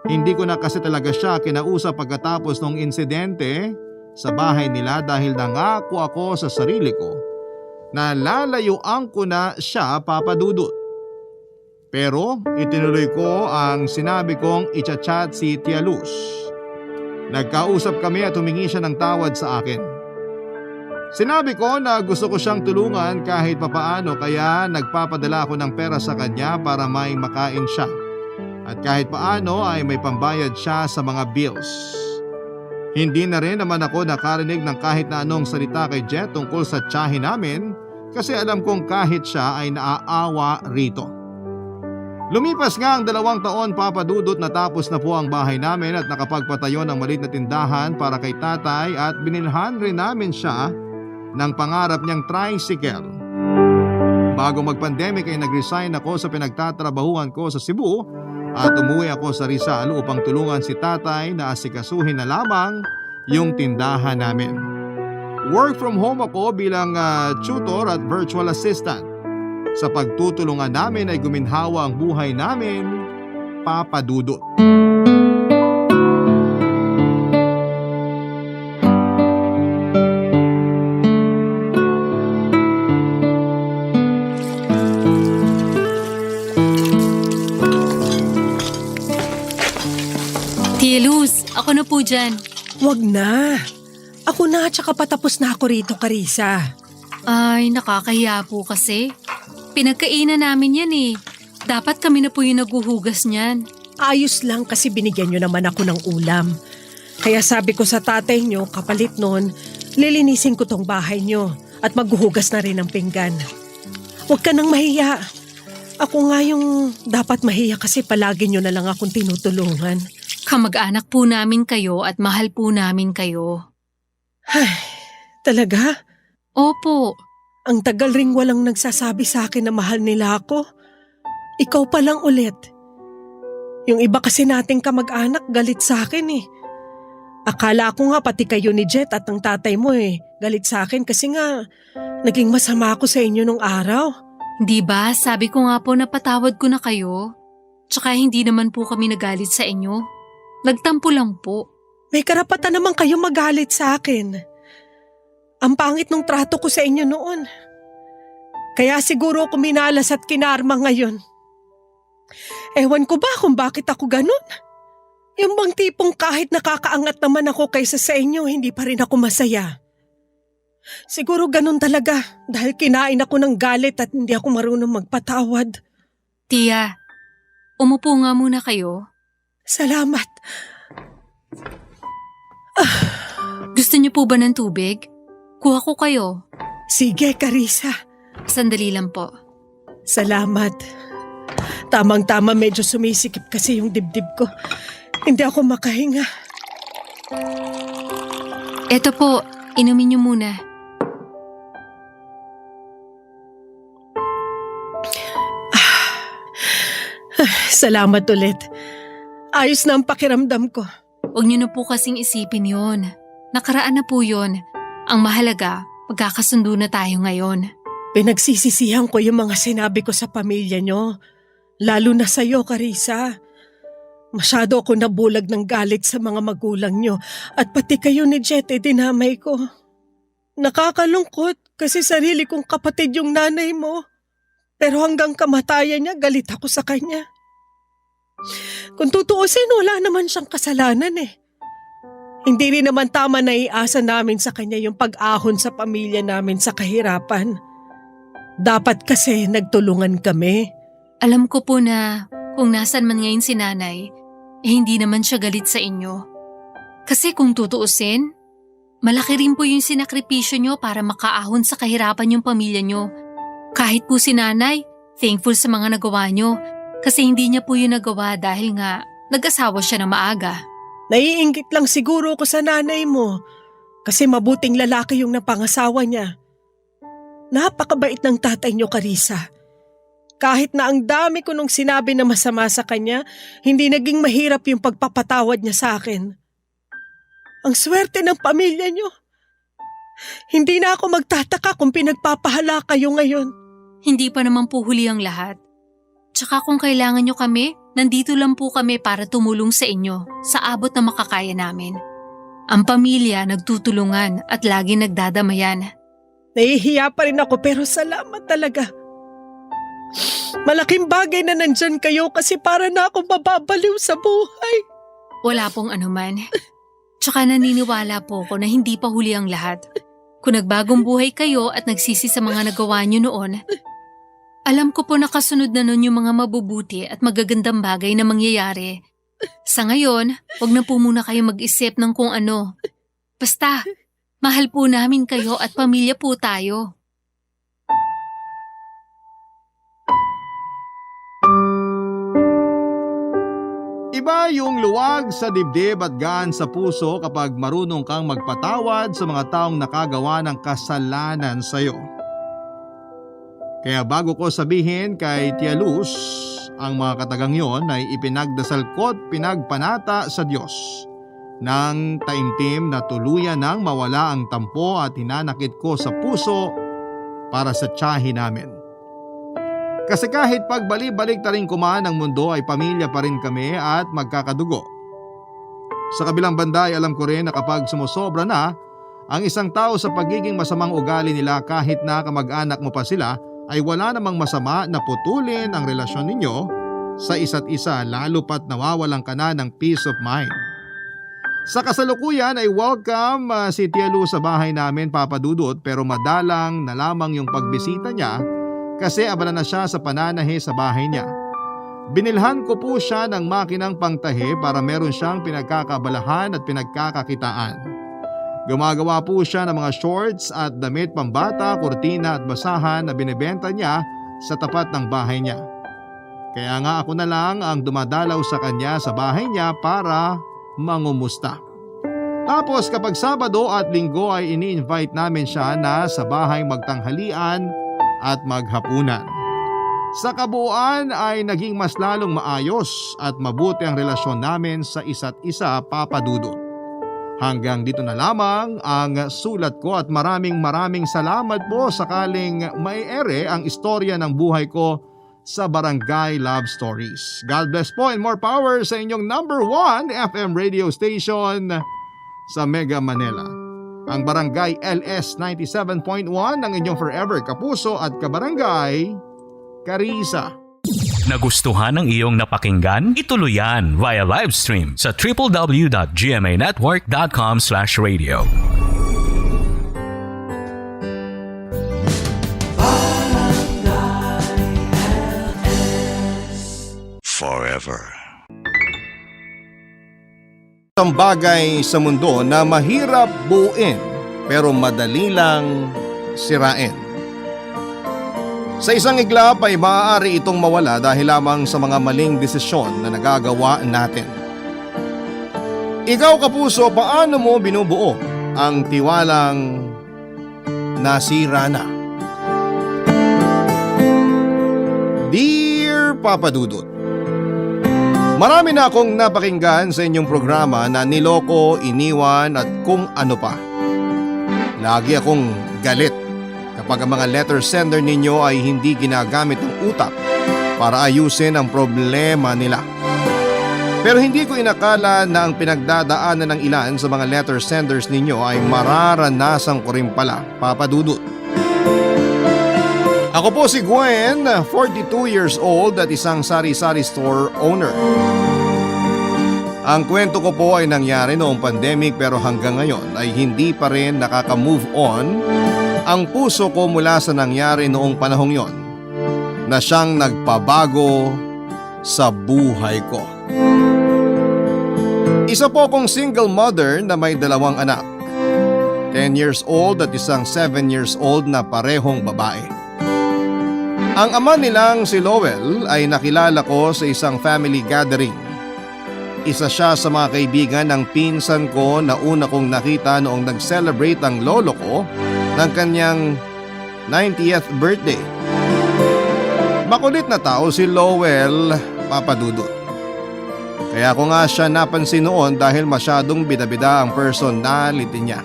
Hindi ko na kasi talaga siya kinausap pagkatapos ng insidente sa bahay nila dahil nangako ako sa sarili ko na lalayuan ko na siya, Papa Dudut. Pero itinuloy ko ang sinabi kong i-chat si Tia Luz. Nagkausap kami at humingi siya ng tawad sa akin. Sinabi ko na gusto ko siyang tulungan kahit papaano kaya nagpapadala ako ng pera sa kanya para may makain siya. At kahit paano ay may pambayad siya sa mga bills. Hindi na rin naman ako nakarinig ng kahit na anong salita kay Jet tungkol sa tiyahin namin kasi alam kong kahit siya ay naaawa rito. Lumipas nga ang 2 taon, Papa Dudut, natapos na po ang bahay namin at nakapagpatayo ng maliit na tindahan para kay tatay at binilhan rin namin siya ng pangarap niyang tricycle. Bago mag-pandemic ay nag-resign ako sa pinagtatrabahuhan ko sa Cebu at umuwi ako sa Rizal upang tulungan si tatay na asikasuhin na lamang yung tindahan namin. Work from home ako bilang tutor at virtual assistant. Sa pagtutulungan namin ay guminhawa ang buhay namin, Papa Dudut. Tia Luz, ako na po dyan. Wag na. Ako na, tsaka patapos na ako rito, Carissa. Ay, nakakahiya po kasi. Pinagkainan namin yan eh. Dapat kami na po yung naguhugas niyan. Ayos lang kasi binigyan nyo naman ako ng ulam. Kaya sabi ko sa tatay nyo, kapalit nun, lilinisin ko tong bahay nyo at maghuhugas na rin ng pinggan. Huwag ka nang mahiya. Ako nga yung dapat mahiya kasi palagi nyo na lang akong tinutulungan. Kamag-anak po namin kayo at mahal po namin kayo. Ay, talaga? Opo. Ang tagal ring walang nagsasabi sa akin na mahal nila ako. Ikaw pa lang ulit. Yung iba kasi nating kamag-anak galit sa akin eh. Akala ko nga pati kayo ni Jet at ang tatay mo galit sa akin kasi nga naging masama ako sa inyo nung araw. Di ba, sabi ko nga po napatawad ko na kayo. Tsaka hindi naman po kami nagalit sa inyo. Nagtampo lang po. May karapatan naman kayo magalit sa akin. Ang pangit nung trato ko sa inyo noon. Kaya siguro ako minalas at kinarma ngayon. Ewan ko ba kung bakit ako ganun? Yung bang tipong kahit nakakaangat naman ako kaysa sa inyo, hindi pa rin ako masaya. Siguro ganun talaga dahil kinain ako ng galit at hindi ako marunong magpatawad. Tia, umupo nga muna kayo. Salamat. Gusto niyo po ba ng tubig? Kuha ko kayo. Sige, Carissa. Sandali lang po. Salamat. Tamang-tama medyo sumisikip kasi yung dibdib ko. Hindi ako makahinga. Eto po, inumin niyo muna. Salamat ulit. Ayos na ang pakiramdam ko. Huwag niyo na po kasing isipin yon. Nakaraan na po yon. Ang mahalaga, magkakasundo na tayo ngayon. Pinagsisisihan ko yung mga sinabi ko sa pamilya nyo. Lalo na sa'yo, Carissa. Masyado ako nabulag ng galit sa mga magulang nyo at pati kayo ni Jet dinamay ko. Nakakalungkot kasi sarili kong kapatid yung nanay mo. Pero hanggang kamatayan niya, galit ako sa kanya. Kung tutuusin, wala naman siyang kasalanan eh. Hindi rin naman tama na iasa namin sa kanya yung pag-ahon sa pamilya namin sa kahirapan. Dapat kasi nagtulungan kami. Alam ko po na kung nasan man ngayon si nanay, hindi naman siya galit sa inyo. Kasi kung tutuusin, malaki rin po yung sinakripisyo nyo para makaahon sa kahirapan yung pamilya nyo. Kahit po si nanay, thankful sa mga nagawa nyo kasi hindi niya po yung nagawa dahil nga nag-asawa siya na maaga. Naiinggit lang siguro ko sa nanay mo kasi mabuting lalaki yung napangasawa niya. Napakabait ng tatay niyo, Carissa. Kahit na ang dami ko nung sinabi na masama sa kanya, hindi naging mahirap yung pagpapatawad niya sa akin. Ang swerte ng pamilya niyo. Hindi na ako magtataka kung pinagpapahala kayo ngayon. Hindi pa naman po huli ang lahat. Tsaka kung kailangan nyo kami, nandito lang po kami para tumulong sa inyo sa abot na makakaya namin. Ang pamilya nagtutulungan at lagi nagdadamayan. Nahihiya pa rin ako pero salamat talaga. Malaking bagay na nandyan kayo kasi para na akong mababaliw sa buhay. Wala pong anuman. Tsaka naniniwala po ko na hindi pa huli ang lahat. Kung nagbagong buhay kayo at nagsisi sa mga nagawa nyo noon, alam ko po nakasunod na nun yung mga mabubuti at magagandang bagay na mangyayari. Sa ngayon, wag na po muna kayo mag-isip ng kung ano. Basta, mahal po namin kayo at pamilya po tayo. Iba yung luwag sa dibdib at gaan sa puso kapag marunong kang magpatawad sa mga taong nakagawa ng kasalanan sa iyo. Kaya bago ko sabihin kay Tia Luz ang mga katagang yon ay ipinagdasal ko at pinagpanata sa Diyos nang taimtim na tuluyan nang mawala ang tampo at hinanakit ko sa puso para sa tiyahin namin. Kasi kahit pagbalik-balik ta rin kumaan ang mundo ay pamilya pa rin kami at magkakadugo. Sa kabilang banda ay alam ko rin na kapag sumusobra na ang isang tao sa pagiging masamang ugali nila kahit na kamag-anak mo pa sila ay wala namang masama na putulin ang relasyon ninyo sa isa't isa lalo pat nawawalan ka na ng peace of mind. Sa kasalukuyan ay welcome si Tia Luz sa bahay namin, Papa Dudut, pero madalang na lamang yung pagbisita niya kasi abala na siya sa pananahe sa bahay niya. Binilhan ko po siya ng makinang pangtahi para meron siyang pinagkakabalahan at pinagkakakitaan. Gumagawa po siya ng mga shorts at damit pambata, kurtina at basahan na binibenta niya sa tapat ng bahay niya. Kaya nga ako na lang ang dumadalaw sa kanya sa bahay niya para mangumusta. Tapos kapag Sabado at Linggo ay ini-invite namin siya na sa bahay magtanghalian at maghapunan. Sa kabuuan ay naging mas lalong maayos at mabuti ang relasyon namin sa isa't isa, Papa Dudut. Hanggang dito na lamang ang sulat ko at maraming salamat po sakaling maiere ang istorya ng buhay ko sa Barangay Love Stories. God bless po and more power sa inyong number 1 FM radio station sa Mega Manila. Ang Barangay LS 97.1 ng inyong forever kapuso at kabarangay, Carissa. Nagustuhan ng iyong napakinggan? Ituloy yan via live stream sa www.gmanetwork.com/radio. Forever. Isang bagay sa mundo na mahirap buuin pero madali lang sirain. Sa isang iglap ay maaari itong mawala dahil lamang sa mga maling desisyon na nagagawa natin. Ikaw kapuso, paano mo binubuo ang tiwalang nasira na? Dear Papa Dudut, marami na akong napakinggan sa inyong programa na niloko, iniwan at kung ano pa. Lagi akong galit kapag ang mga letter sender ninyo ay hindi ginagamit ang utak para ayusin ang problema nila. Pero hindi ko inakala na ang pinagdadaanan ng ilan sa mga letter senders ninyo ay mararanasan ko rin pala, Papa Dudut. Ako po si Gwen, 42 years old at isang sari-sari store owner. Ang kwento ko po ay nangyari noong pandemic pero hanggang ngayon ay hindi pa rin nakaka-move on ang puso ko mula sa nangyari noong panahong yon na siyang nagpabago sa buhay ko. Isa po akong single mother na may 2 anak, 10 years old at isang 7 years old na parehong babae. Ang ama nilang si Lowell ay nakilala ko sa isang family gathering. Isa siya sa mga kaibigan ng pinsan ko na una kong nakita noong nag-celebrate ang lolo ko ng kanyang 90th birthday. Makulit na tao si Lowell, Papa Dudut. Kaya ko nga siya napansin noon dahil masyadong bida-bida ang personality niya.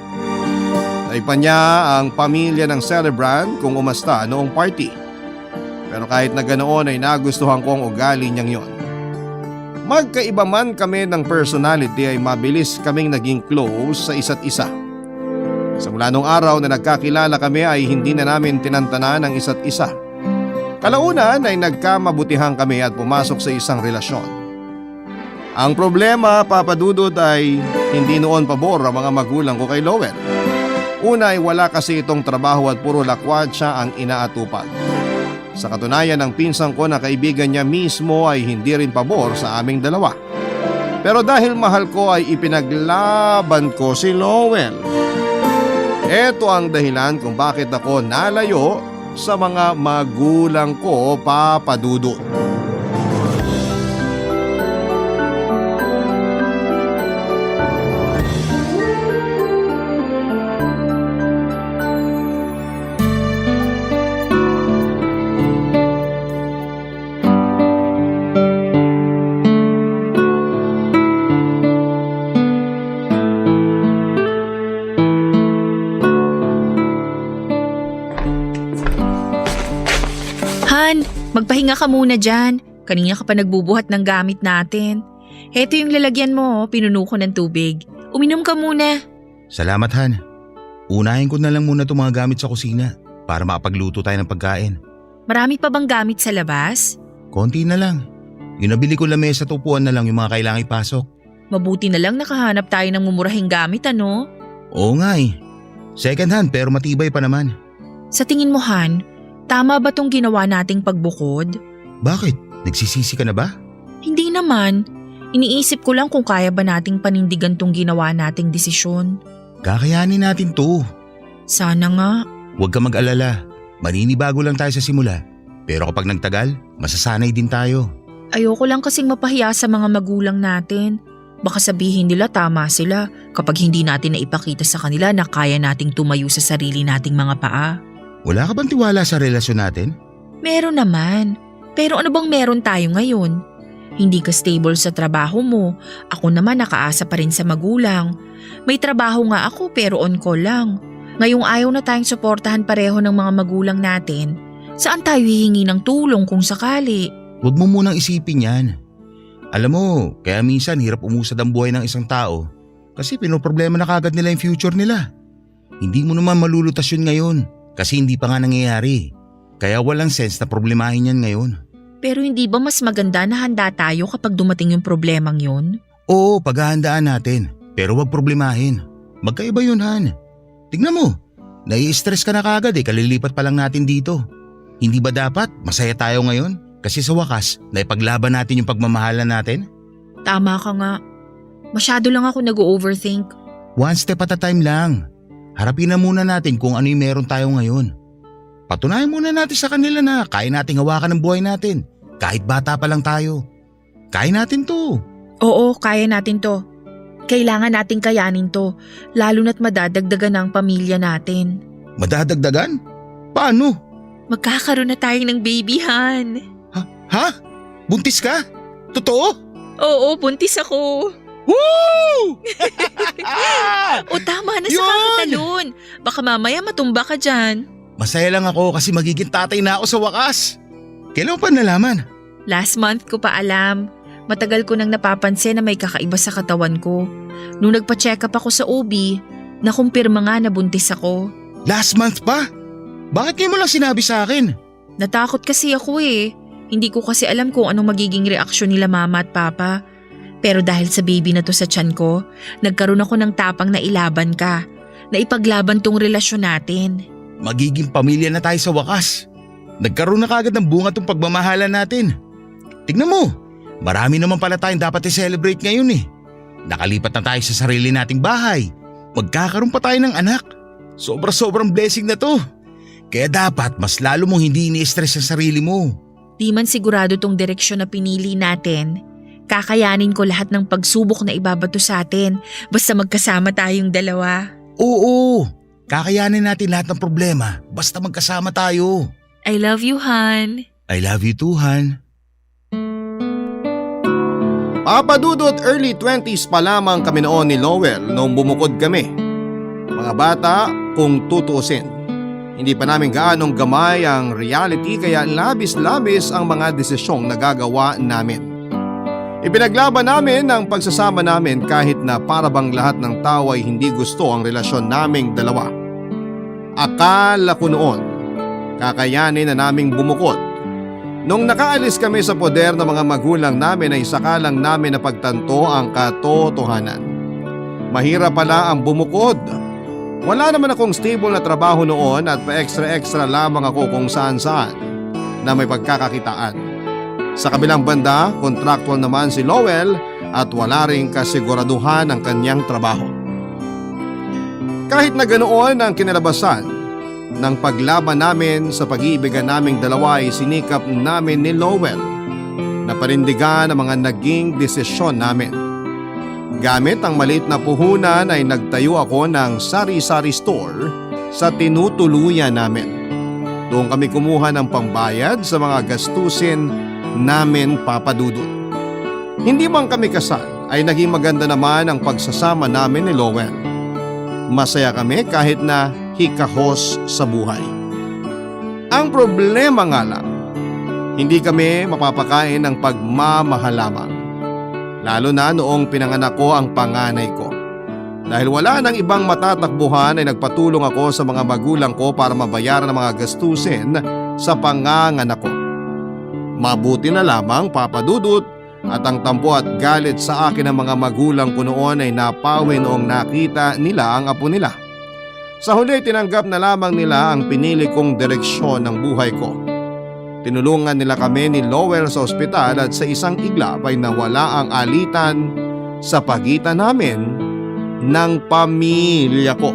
Naipan niya ang pamilya ng celebrant kung umasta noong party. Pero kahit na ganoon ay nagustuhan ko ang ugali niyang yon. Magkaiba man kami ng personality ay mabilis kaming naging close sa isa't isa. Simula nung araw na nagkakilala kami ay hindi na namin tinantanan ang isa't isa. Kalaunan ay nagkamabutihan kami at pumasok sa isang relasyon. Ang problema, Papa Dudut, ay hindi noon pabor ang mga magulang ko kay Lowell. Una ay wala kasi itong trabaho at puro lakwat siya ang inaatupag. Sa katunayan, ang pinsan ko na kaibigan niya mismo ay hindi rin pabor sa aming dalawa. Pero dahil mahal ko ay ipinaglaban ko si Lowell. Ito ang dahilan kung bakit ako nalayo sa mga magulang ko, Papa Dudut. Han, magpahinga ka muna dyan. Kanina ka pa nagbubuhat ng gamit natin. Heto yung lalagyan mo, pinuno ko ng tubig. Uminom ka muna. Salamat, Han. Unahin ko na lang muna itong mga gamit sa kusina para makapagluto tayo ng pagkain. Marami pa bang gamit sa labas? Konti na lang. Yung nabili ko lamesa at upuan na lang yung mga kailangang ipasok. Mabuti na lang nakahanap tayo ng mumurahing gamit, ano? Oo nga eh. Second hand pero matibay pa naman. Sa tingin mo, Han, tama ba tong ginawa nating pagbukod? Bakit? Nagsisisi ka na ba? Hindi naman. Iniisip ko lang kung kaya ba nating panindigan tong ginawa nating desisyon. Kakayanin natin to. Sana nga. Huwag ka mag-alala. Maninibago lang tayo sa simula. Pero kapag nagtagal, masasanay din tayo. Ayoko lang kasing mapahiya sa mga magulang natin. Baka sabihin nila tama sila kapag hindi natin naipakita sa kanila na kaya nating tumayo sa sarili nating mga paa. Wala ka bang tiwala sa relasyon natin? Meron naman. Pero ano bang meron tayo ngayon? Hindi ka stable sa trabaho mo. Ako naman nakaasa pa rin sa magulang. May trabaho nga ako pero on call lang. Ngayong ayaw na tayong suportahan pareho ng mga magulang natin. Saan tayo hihingi ng tulong kung sakali? Huwag mo munang isipin yan. Alam mo, kaya minsan hirap umusad ang buhay ng isang tao kasi pinoproblema na kagad nila yung future nila. Hindi mo naman malulutas yun ngayon kasi hindi pa nga nangyayari. Kaya walang sense na problemahin yan ngayon. Pero hindi ba mas maganda na handa tayo kapag dumating yung problemang yun? Oo, paghahandaan natin. Pero wag problemahin. Magkaiba yun, Han. Tignan mo, nai-stress ka na kagad kalilipat pa lang natin dito. Hindi ba dapat masaya tayo ngayon? Kasi sa wakas, naipaglaban natin yung pagmamahalan natin? Tama ka nga. Masyado lang ako nag-overthink. One step at a time lang. Harapin na muna natin kung ano yung meron tayo ngayon. Patunayan muna natin sa kanila na kaya nating hawakan ng buhay natin. Kahit bata pa lang tayo. Kaya natin to. Oo, kaya natin to. Kailangan nating kayanin to, lalo na't madadagdagan ang pamilya natin. Madadagdagan? Paano? Magkakaroon na tayo ng baby, Han. Ha? Buntis ka? Totoo? Oo, buntis ako. Woo! O tama na sa Yun! kakatalon. Baka mamaya matumba ka dyan. Masaya lang ako kasi magiging tatay na ako sa wakas. Kailan mo pa nalaman? Last month ko pa alam. Matagal ko nang napapansin na may kakaiba sa katawan ko. Nung nagpa-check up ako sa OB, nakumpirma nga na buntis ako. Last month pa? Bakit ngayon mo lang sinabi sa akin? Natakot kasi ako eh. Hindi ko kasi alam kung anong magiging reaksyon nila mama at papa. Pero dahil sa baby na to sa tiyan ko, nagkaroon ako ng tapang na ilaban ka. Na ipaglaban tong relasyon natin. Magiging pamilya na tayo sa wakas. Nagkaroon na kagad ng bunga tong pagmamahalan natin. Tignan mo, marami naman pala tayong dapat i-celebrate ngayon eh. Nakalipat na tayo sa sarili nating bahay. Magkakaroon pa tayo ng anak. Sobrang blessing na to. Kaya dapat mas lalo mong hindi ini-stress sa sarili mo. Di man sigurado tong direksyon na pinili natin. Kakayanin ko lahat ng pagsubok na ibabato sa atin basta magkasama tayong dalawa. Oo, kakayanin natin lahat ng problema basta magkasama tayo. I love you, Han. I love you too, Han. Papadudot early 20s pa lamang kami noon ni Lowell nung bumukod kami. Mga bata kung tutuusin. Hindi pa namin gaanong gamay ang reality kaya labis-labis ang mga desisyong nagagawa namin. Ipinaglaban namin ang pagsasama namin kahit na parabang lahat ng tao ay hindi gusto ang relasyon naming dalawa. Akala ko noon, kakayanin na naming bumukod. Nung nakaalis kami sa poder ng mga magulang namin ay sakalang namin napagtanto ang katotohanan. Mahirap pala ang bumukod. Wala naman akong stable na trabaho noon at pa-extra-extra lamang ako kung saan-saan na may pagkakakitaan. Sa kabilang banda, kontraktual naman si Lowell at wala ring kasiguraduhan ang kanyang trabaho. Kahit na ganoon ang kinalabasan, ng paglaban namin sa pag-iibigan naming dalawa ay sinikap namin ni Lowell na panindigan ang mga naging desisyon namin. Gamit ang maliit na puhunan ay nagtayo ako ng sari-sari store sa tinutuluyan namin. Doon kami kumuha ng pambayad sa mga gastusin namin, Papadudot. Hindi man kami kasal ay naging maganda naman ang pagsasama namin ni Lowell. Masaya kami kahit na hikahos sa buhay. Ang problema nga lang, Hindi kami mapapakain ng pagmamahal lamang. Lalo na noong pinanganak ko ang panganay ko. Dahil wala nang ibang matatakbuhan ay nagpatulong ako sa mga magulang ko para mabayaran ang mga gastusin sa panganganak ko. Mabuti na lamang, Papa Dudut, at ang tampo at galit sa akin ng mga magulang ko noon ay napawi noong nakita nila ang apo nila. Sa huli, tinanggap na lamang nila ang pinili kong direksyon ng buhay ko. Tinulungan nila kami ni Lowell sa ospital at sa isang iglap ay nawala ang alitan sa pagitan namin ng pamilya ko.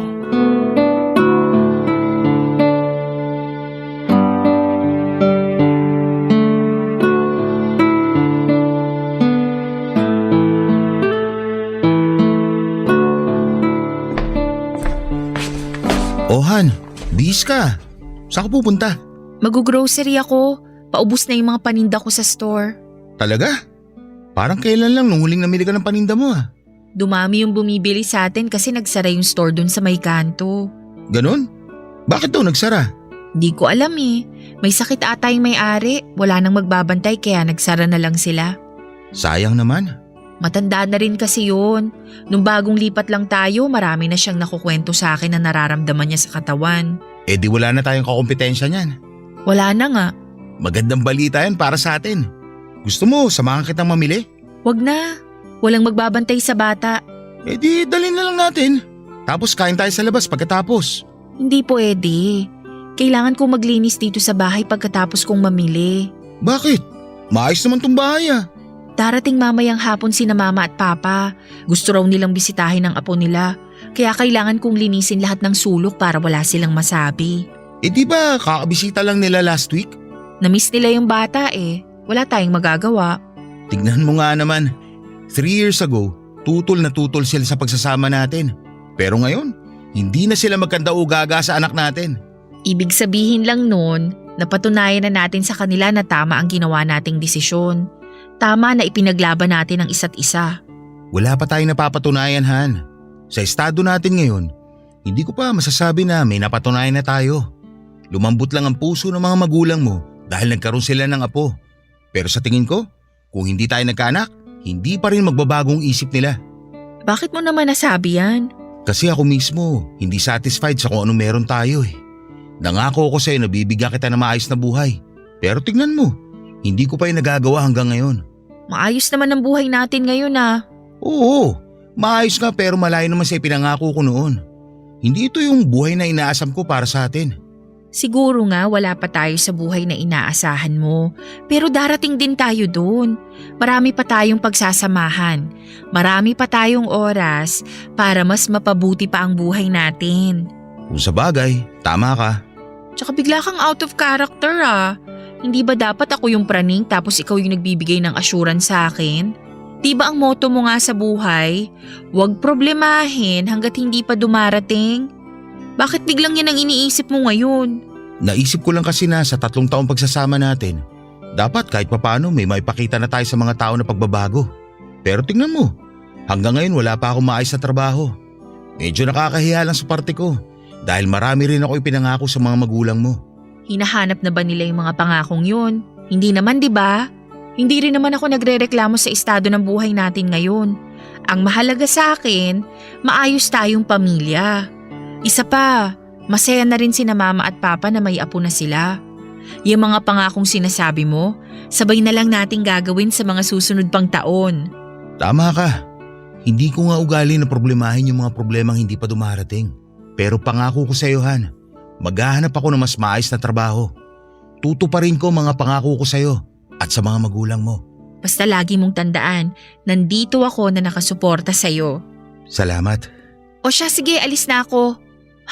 Han, bihis ka. Saan ka pupunta? Mag-grocery ako. Paubos na yung mga paninda ko sa store. Talaga? Parang kailan lang nung huling namili ka ng paninda mo ah. Dumami yung bumibili sa atin kasi nagsara yung store dun sa may kanto. Ganon? Bakit daw nagsara? Di ko alam eh. May sakit ata yung may-ari. Wala nang magbabantay kaya nagsara na lang sila. Sayang naman. Matanda na rin kasi yun. Nung bagong lipat lang tayo, marami na siyang nakukwento sa akin na nararamdaman niya sa katawan. Eh di wala na tayong kakompetensya niyan. Wala na nga. Magandang balita yan para sa atin. Gusto mo, samahan kitang mamili? Wag na. Walang magbabantay sa bata. Eh di dalhin na lang natin. Tapos kain tayo sa labas pagkatapos. Hindi pwede. Kailangan kong maglinis dito sa bahay pagkatapos kong mamili. Bakit? Maayos naman tong bahay ah. Darating mamayang hapon sina mama at papa. Gusto raw nilang bisitahin ang apo nila. Kaya kailangan kong linisin lahat ng sulok para wala silang masabi. Eh di ba kakabisita lang nila last week? Namiss nila yung bata eh. Wala tayong magagawa. Tignan mo nga naman. 3 years ago, tutol na tutol sila sa pagsasama natin. Pero ngayon, hindi na sila magkandaugaga sa anak natin. Ibig sabihin lang nun, napatunayan na natin sa kanila na tama ang ginawa nating desisyon. Tama na ipinaglaban natin ang isa't isa. Wala pa tayong napapatunayan, Han. Sa estado natin ngayon, hindi ko pa masasabi na may napatunayan na tayo. Lumambot lang ang puso ng mga magulang mo dahil nagkaroon sila ng apo. Pero sa tingin ko, kung hindi tayo nagkaanak, hindi pa rin magbabagong isip nila. Bakit mo naman nasabi yan? Kasi ako mismo, hindi satisfied sa kung anong meron tayo eh. Nangako ko sa'yo na bibigyan kita ng maayos na buhay. Pero tignan mo, hindi ko pa yung nagagawa hanggang ngayon. Maayos naman ang buhay natin ngayon ah. Oo, maayos nga pero malayo naman sa ipinangako ko noon. Hindi ito yung buhay na inaasam ko para sa atin. Siguro nga wala pa tayo sa buhay na inaasahan mo. Pero darating din tayo doon. Marami pa tayong pagsasamahan. Marami pa tayong oras para mas mapabuti pa ang buhay natin. Kung sa bagay, tama ka. Tsaka bigla kang out of character ah. Hindi ba dapat ako yung praning tapos ikaw yung nagbibigay ng assurance sa akin? Di ba ang motto mo nga sa buhay? Huwag problemahin hanggat hindi pa dumarating. Bakit biglang yan ang iniisip mo ngayon? Naisip ko lang kasi na sa 3 taong pagsasama natin, dapat kahit papano may maipakita na tayo sa mga tao na pagbabago. Pero tingnan mo, hanggang ngayon wala pa akong maayos na trabaho. Medyo nakakahiya lang sa parte ko dahil marami rin ako ipinangako sa mga magulang mo. Hinahanap na ba nila yung mga pangakong yun? Hindi naman, di ba? Hindi rin naman ako nagrereklamo sa estado ng buhay natin ngayon. Ang mahalaga sa akin, maayos tayong pamilya. Isa pa, masaya na rin sina mama at papa na may apo na sila. Yung mga pangakong sinasabi mo, sabay na lang nating gagawin sa mga susunod pang taon. Tama ka. Hindi ko nga ugali na problemahin yung mga problemang hindi pa dumarating. Pero pangako ko sa iyo, Han, maghahanap ako ng mas maayos na trabaho. Tutuparin ko mga pangako ko sa iyo at sa mga magulang mo. Basta lagi mong tandaan, nandito ako na nakasuporta sa iyo. Salamat. O siya, sige, alis na ako.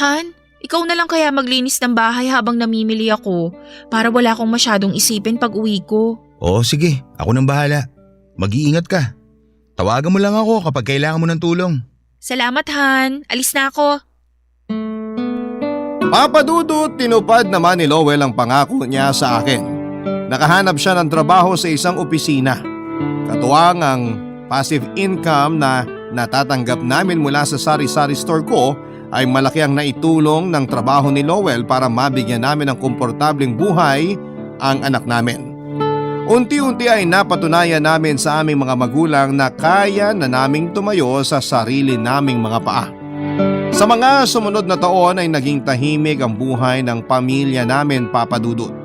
Han, ikaw na lang kaya maglinis ng bahay habang namimili ako para wala akong masyadong isipin pag uwi ko. Oo, sige. Ako nang bahala. Mag-iingat ka. Tawagan mo lang ako kapag kailangan mo ng tulong. Salamat, Han. Alis na ako. Papa Dudut, tinupad naman ni Lowell ang pangako niya sa akin. Nakahanap siya ng trabaho sa isang opisina. Katuwang ang passive income na natatanggap namin mula sa sari-sari store ko ay malaki ang naitulong ng trabaho ni Lowell para mabigyan namin ng komportableng buhay ang anak namin. Unti-unti ay napatunayan namin sa aming mga magulang na kaya na naming tumayo sa sarili naming mga paa. Sa mga sumunod na taon ay naging tahimik ang buhay ng pamilya namin, Papa Dudut.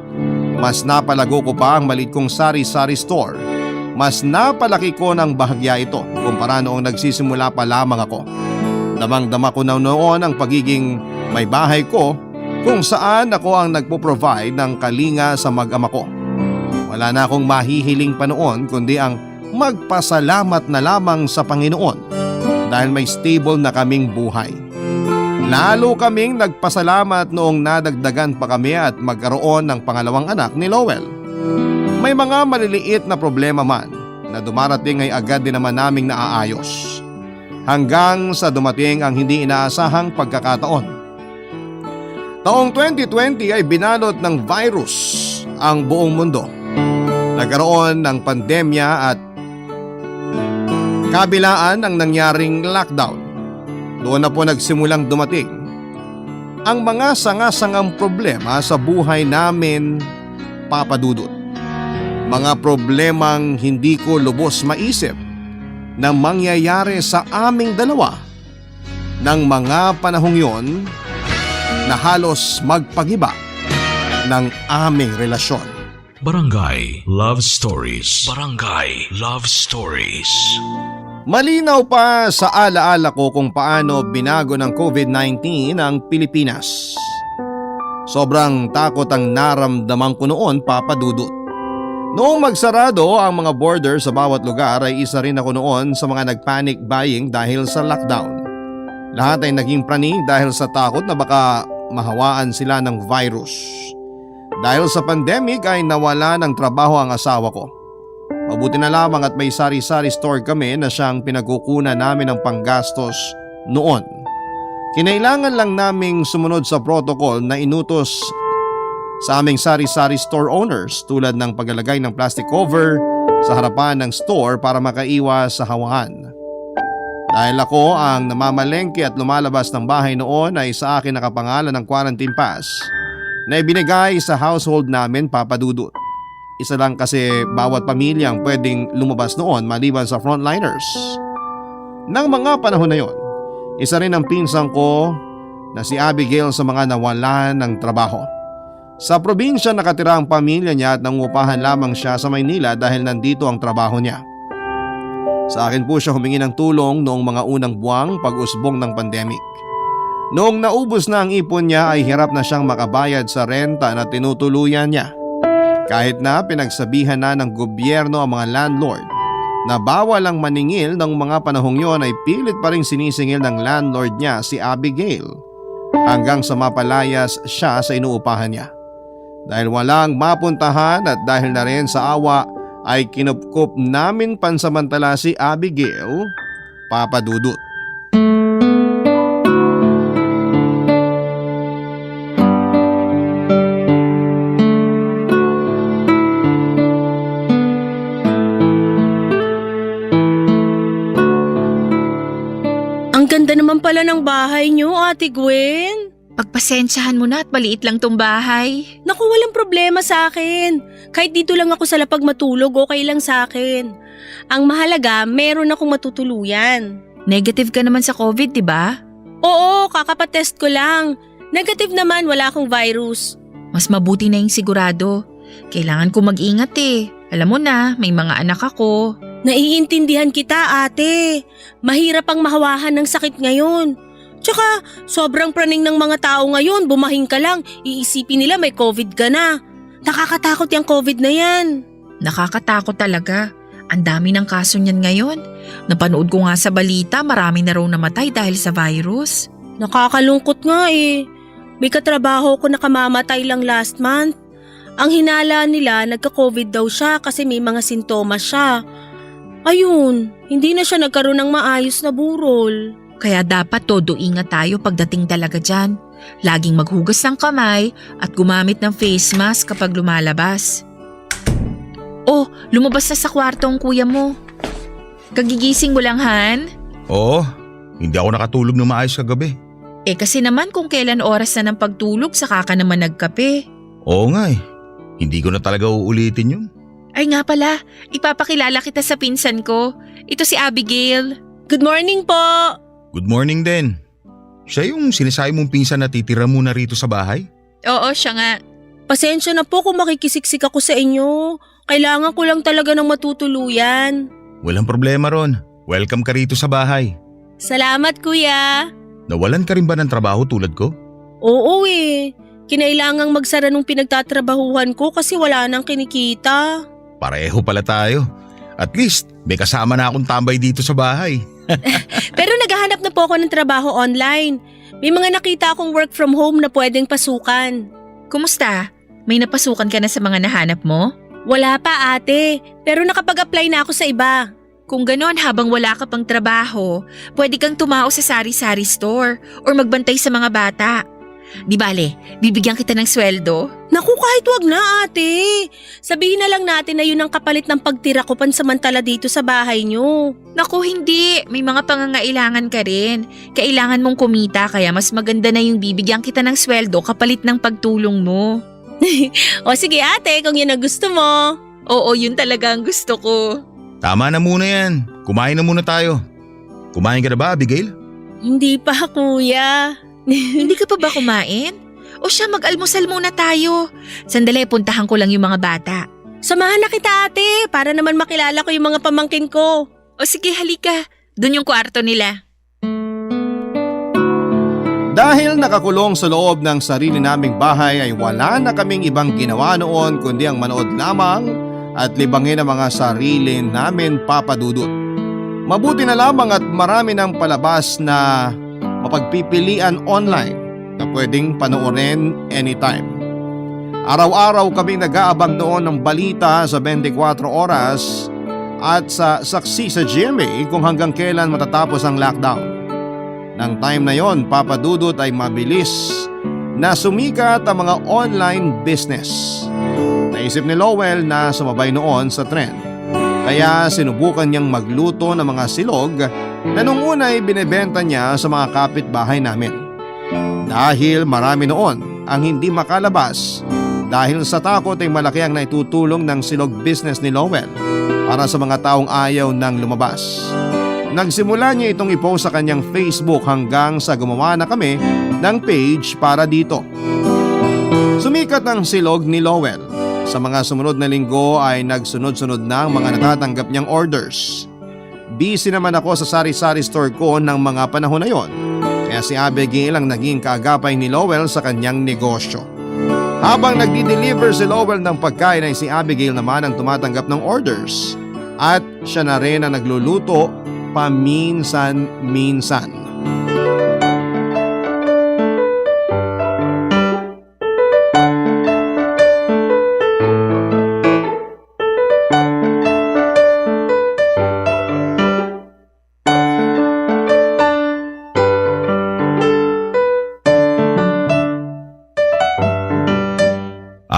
Mas napalago ko pa ang maliit kong sari-sari store. Mas napalaki ko ng bahagya ito kumpara noong nagsisimula pa lamang ako. Damang-dama ko na noon ang pagiging may bahay ko kung saan ako ang nagpo-provide ng kalinga sa mag-ama ko. Wala na akong mahihiling pa noon kundi ang magpasalamat na lamang sa Panginoon dahil may stable na kaming buhay. Lalo kaming nagpasalamat noong nadagdagan pa kami at magkaroon ng pangalawang anak ni Lowell. May mga maliliit na problema man na dumarating ay agad din naman naming naaayos. Hanggang sa dumating ang hindi inaasahang pagkakataon. Taong 2020 ay binalot ng virus ang buong mundo. Nagkaroon ng pandemya at kabilaan ang nangyaring lockdown. Doon na po nagsimulang dumating ang mga sanga-sangang problema sa buhay namin, Papa Dudut. Mga problemang hindi ko lubos maisip na mangyayari sa aming dalawa ng mga panahong yon na halos magpagiba ng aming relasyon. Barangay Love Stories. Barangay Love Stories. Malinaw pa sa alaala ko kung paano binago ng COVID-19 ang Pilipinas. Sobrang takot ang naramdaman ko noon, Papa Dudut. Noong magsarado ang mga border sa bawat lugar ay isa rin ako noon sa mga nagpanic buying dahil sa lockdown. Lahat ay naging praning dahil sa takot na baka mahawaan sila ng virus. Dahil sa pandemic ay nawala ng trabaho ang asawa ko. Mabuti na lamang at may sari-sari store kami na siyang pinagkukunan namin ng panggastos noon. Kinailangan lang naming sumunod sa protocol na inutos sa aming sari-sari store owners tulad ng paglalagay ng plastic cover sa harapan ng store para makaiwas sa hawahan. Dahil ako ang namamalengke at lumalabas ng bahay noon ay sa akin nakapangalan ng quarantine pass na ibinigay sa household namin, Papa Dudut. Isa lang kasi bawat pamilya ang pwedeng lumabas noon maliban sa frontliners. Nang mga panahon na yon, isa rin ang pinsang ko na si Abigail sa mga nawalan ng trabaho. Sa probinsya nakatira ang pamilya niya at nangungupahan lamang siya sa Maynila dahil nandito ang trabaho niya. Sa akin po siya humingi ng tulong noong mga unang buwang pag-usbong ng pandemic. Noong naubos na ang ipon niya ay hirap na siyang makabayad sa renta na tinutuluyan niya. Kahit na pinagsabihan na ng gobyerno ang mga landlord na bawal ang maningil ng mga panahong yon ay pilit pa rin sinisingil ng landlord niya si Abigail hanggang sa mapalayas siya sa inuupahan niya. Dahil walang mapuntahan at dahil na rin sa awa ay kinupkup namin pansamantala si Abigail, Papa Dudut. Ang ganda naman pala ng bahay niyo, Ate Gwen. Pagpasensyahan mo na at maliit lang tong bahay. Naku, walang problema sa akin. Kahit dito lang ako sa lapag matulog, okay lang sa akin. Ang mahalaga, meron akong matutuluyan. Negative ka naman sa COVID, di ba? Oo, kakapatest ko lang. Negative naman, wala akong virus. Mas mabuti na yung sigurado. Kailangan ko mag-ingat eh. Alam mo na, may mga anak ako. Naiintindihan kita, ate. Mahirap ang mahawahan ng sakit ngayon. Tsaka, sobrang praning ng mga tao ngayon, bumahing ka lang, iisipin nila may COVID ka na. Nakakatakot yung COVID na yan. Nakakatakot talaga. Ang dami ng kaso niyan ngayon. Napanood ko nga sa balita, marami na raw namatay dahil sa virus. Nakakalungkot nga eh. May katrabaho ko nakamamatay lang last month. Ang hinala nila, nagka-COVID daw siya kasi may mga sintomas siya. Ayun, hindi na siya nagkaroon ng maayos na burol. Kaya dapat todo ingat tayo pagdating talaga dyan. Laging maghugas ng kamay at gumamit ng face mask kapag lumalabas. Oh, lumabas na sa kwarto ang kuya mo. Kagigising mo lang, Han? Oo, hindi ako nakatulog na maayos kagabi. Eh kasi naman kung kailan oras na ng pagtulog saka ka naman nagkape. Oo nga eh, hindi ko na talaga uulitin yun. Ay nga pala, ipapakilala kita sa pinsan ko. Ito si Abigail. Good morning po! Good morning din. Siya yung sinasabi mong pinsan na titira muna rito sa bahay? Oo, siya nga. Pasensya na po kung makikisiksik ako sa inyo. Kailangan ko lang talaga ng matutuluyan. Walang problema ron. Welcome ka rito sa bahay. Salamat kuya! Nawalan ka rin ba ng trabaho tulad ko? Oo kinailangang magsara nung pinagtatrabahuhan ko kasi wala nang kinikita. Pareho pala tayo. At least, may kasama na akong tambay dito sa bahay. Pero naghahanap na po ako ng trabaho online. May mga nakita akong work from home na pwedeng pasukan. Kumusta? May napasukan ka na sa mga nahanap mo? Wala pa ate, pero nakapag-apply na ako sa iba. Kung ganon habang wala ka pang trabaho, pwede kang tumao sa sari-sari store or magbantay sa mga bata. Di bale, bibigyan kita ng sweldo? Naku, kahit wag na ate. Sabihin na lang natin na yun ang kapalit ng pagtira ko pansamantala dito sa bahay nyo. Naku, hindi. May mga pangangailangan ka rin. Kailangan mong kumita kaya mas maganda na yung bibigyan kita ng sweldo kapalit ng pagtulong mo. O sige ate, kung yun ang gusto mo. Oo, yun talaga ang gusto ko. Tama na muna yan. Kumain na muna tayo. Kumain ka na ba, Abigail? Hindi pa kuya. Hindi ka pa ba kumain? O siya, mag-almusal muna tayo. Sandali, puntahan ko lang yung mga bata. Samahan na kita ate, para naman makilala ko yung mga pamangkin ko. O sige, halika. Doon yung kwarto nila. Dahil nakakulong sa loob ng sarili naming bahay ay wala na kaming ibang ginawa noon kundi ang manood lamang at libangin ang mga sarili namin papadudot. Mabuti na lamang at marami ng palabas na mapagpipilian online na pwedeng panoorin anytime. Araw-araw kaming nag-aabang noon ng balita sa 24 oras at sa saksi sa GMA kung hanggang kailan matatapos ang lockdown. Nang time na yon, papadudot ay mabilis na sumikat ang mga online business. Naisip ni Lowell na sumabay noon sa trend. Kaya sinubukan niyang magluto ng mga silog na nung una ay binebenta niya sa mga kapitbahay namin. Dahil marami noon ang hindi makalabas dahil sa takot ay malaki ang naitutulong ng silog business ni Lowell para sa mga taong ayaw nang lumabas. Nagsimula niya itong ipost sa kanyang Facebook hanggang sa gumawa na kami ng page para dito. Sumikat ang silog ni Lowell. Sa mga sumunod na linggo ay nagsunod-sunod na ang mga natatanggap niyang orders. Busy naman ako sa sari-sari store ko ng mga panahon na yon. Kaya si Abigail ang naging kaagapay ni Lowell sa kanyang negosyo. Habang nagdi-deliver si Lowell ng pagkain ay si Abigail naman ang tumatanggap ng orders. At siya na rin ang nagluluto paminsan-minsan.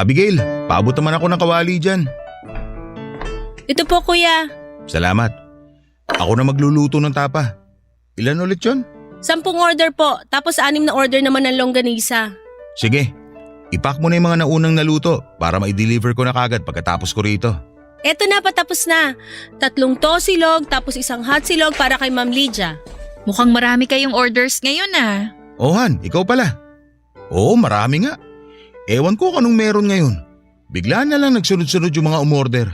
Abigail, paabot naman ako ng kawali dyan. Ito po kuya. Salamat. Ako na magluluto ng tapa. Ilan ulit yun? 10 order po, tapos 6 na order naman ng longganisa. Sige, ipack mo na yung mga naunang naluto para ma-deliver ko na kagad pagkatapos ko rito. Eto na, patapos na. 3 tosilog, tapos 1 hot silog para kay Ma'am Lydia. Mukhang marami kayong orders ngayon ah. Oh Han, ikaw pala. Oo, marami nga. Ewan ko anong meron ngayon. Bigla na lang nagsunod-sunod yung mga umorder.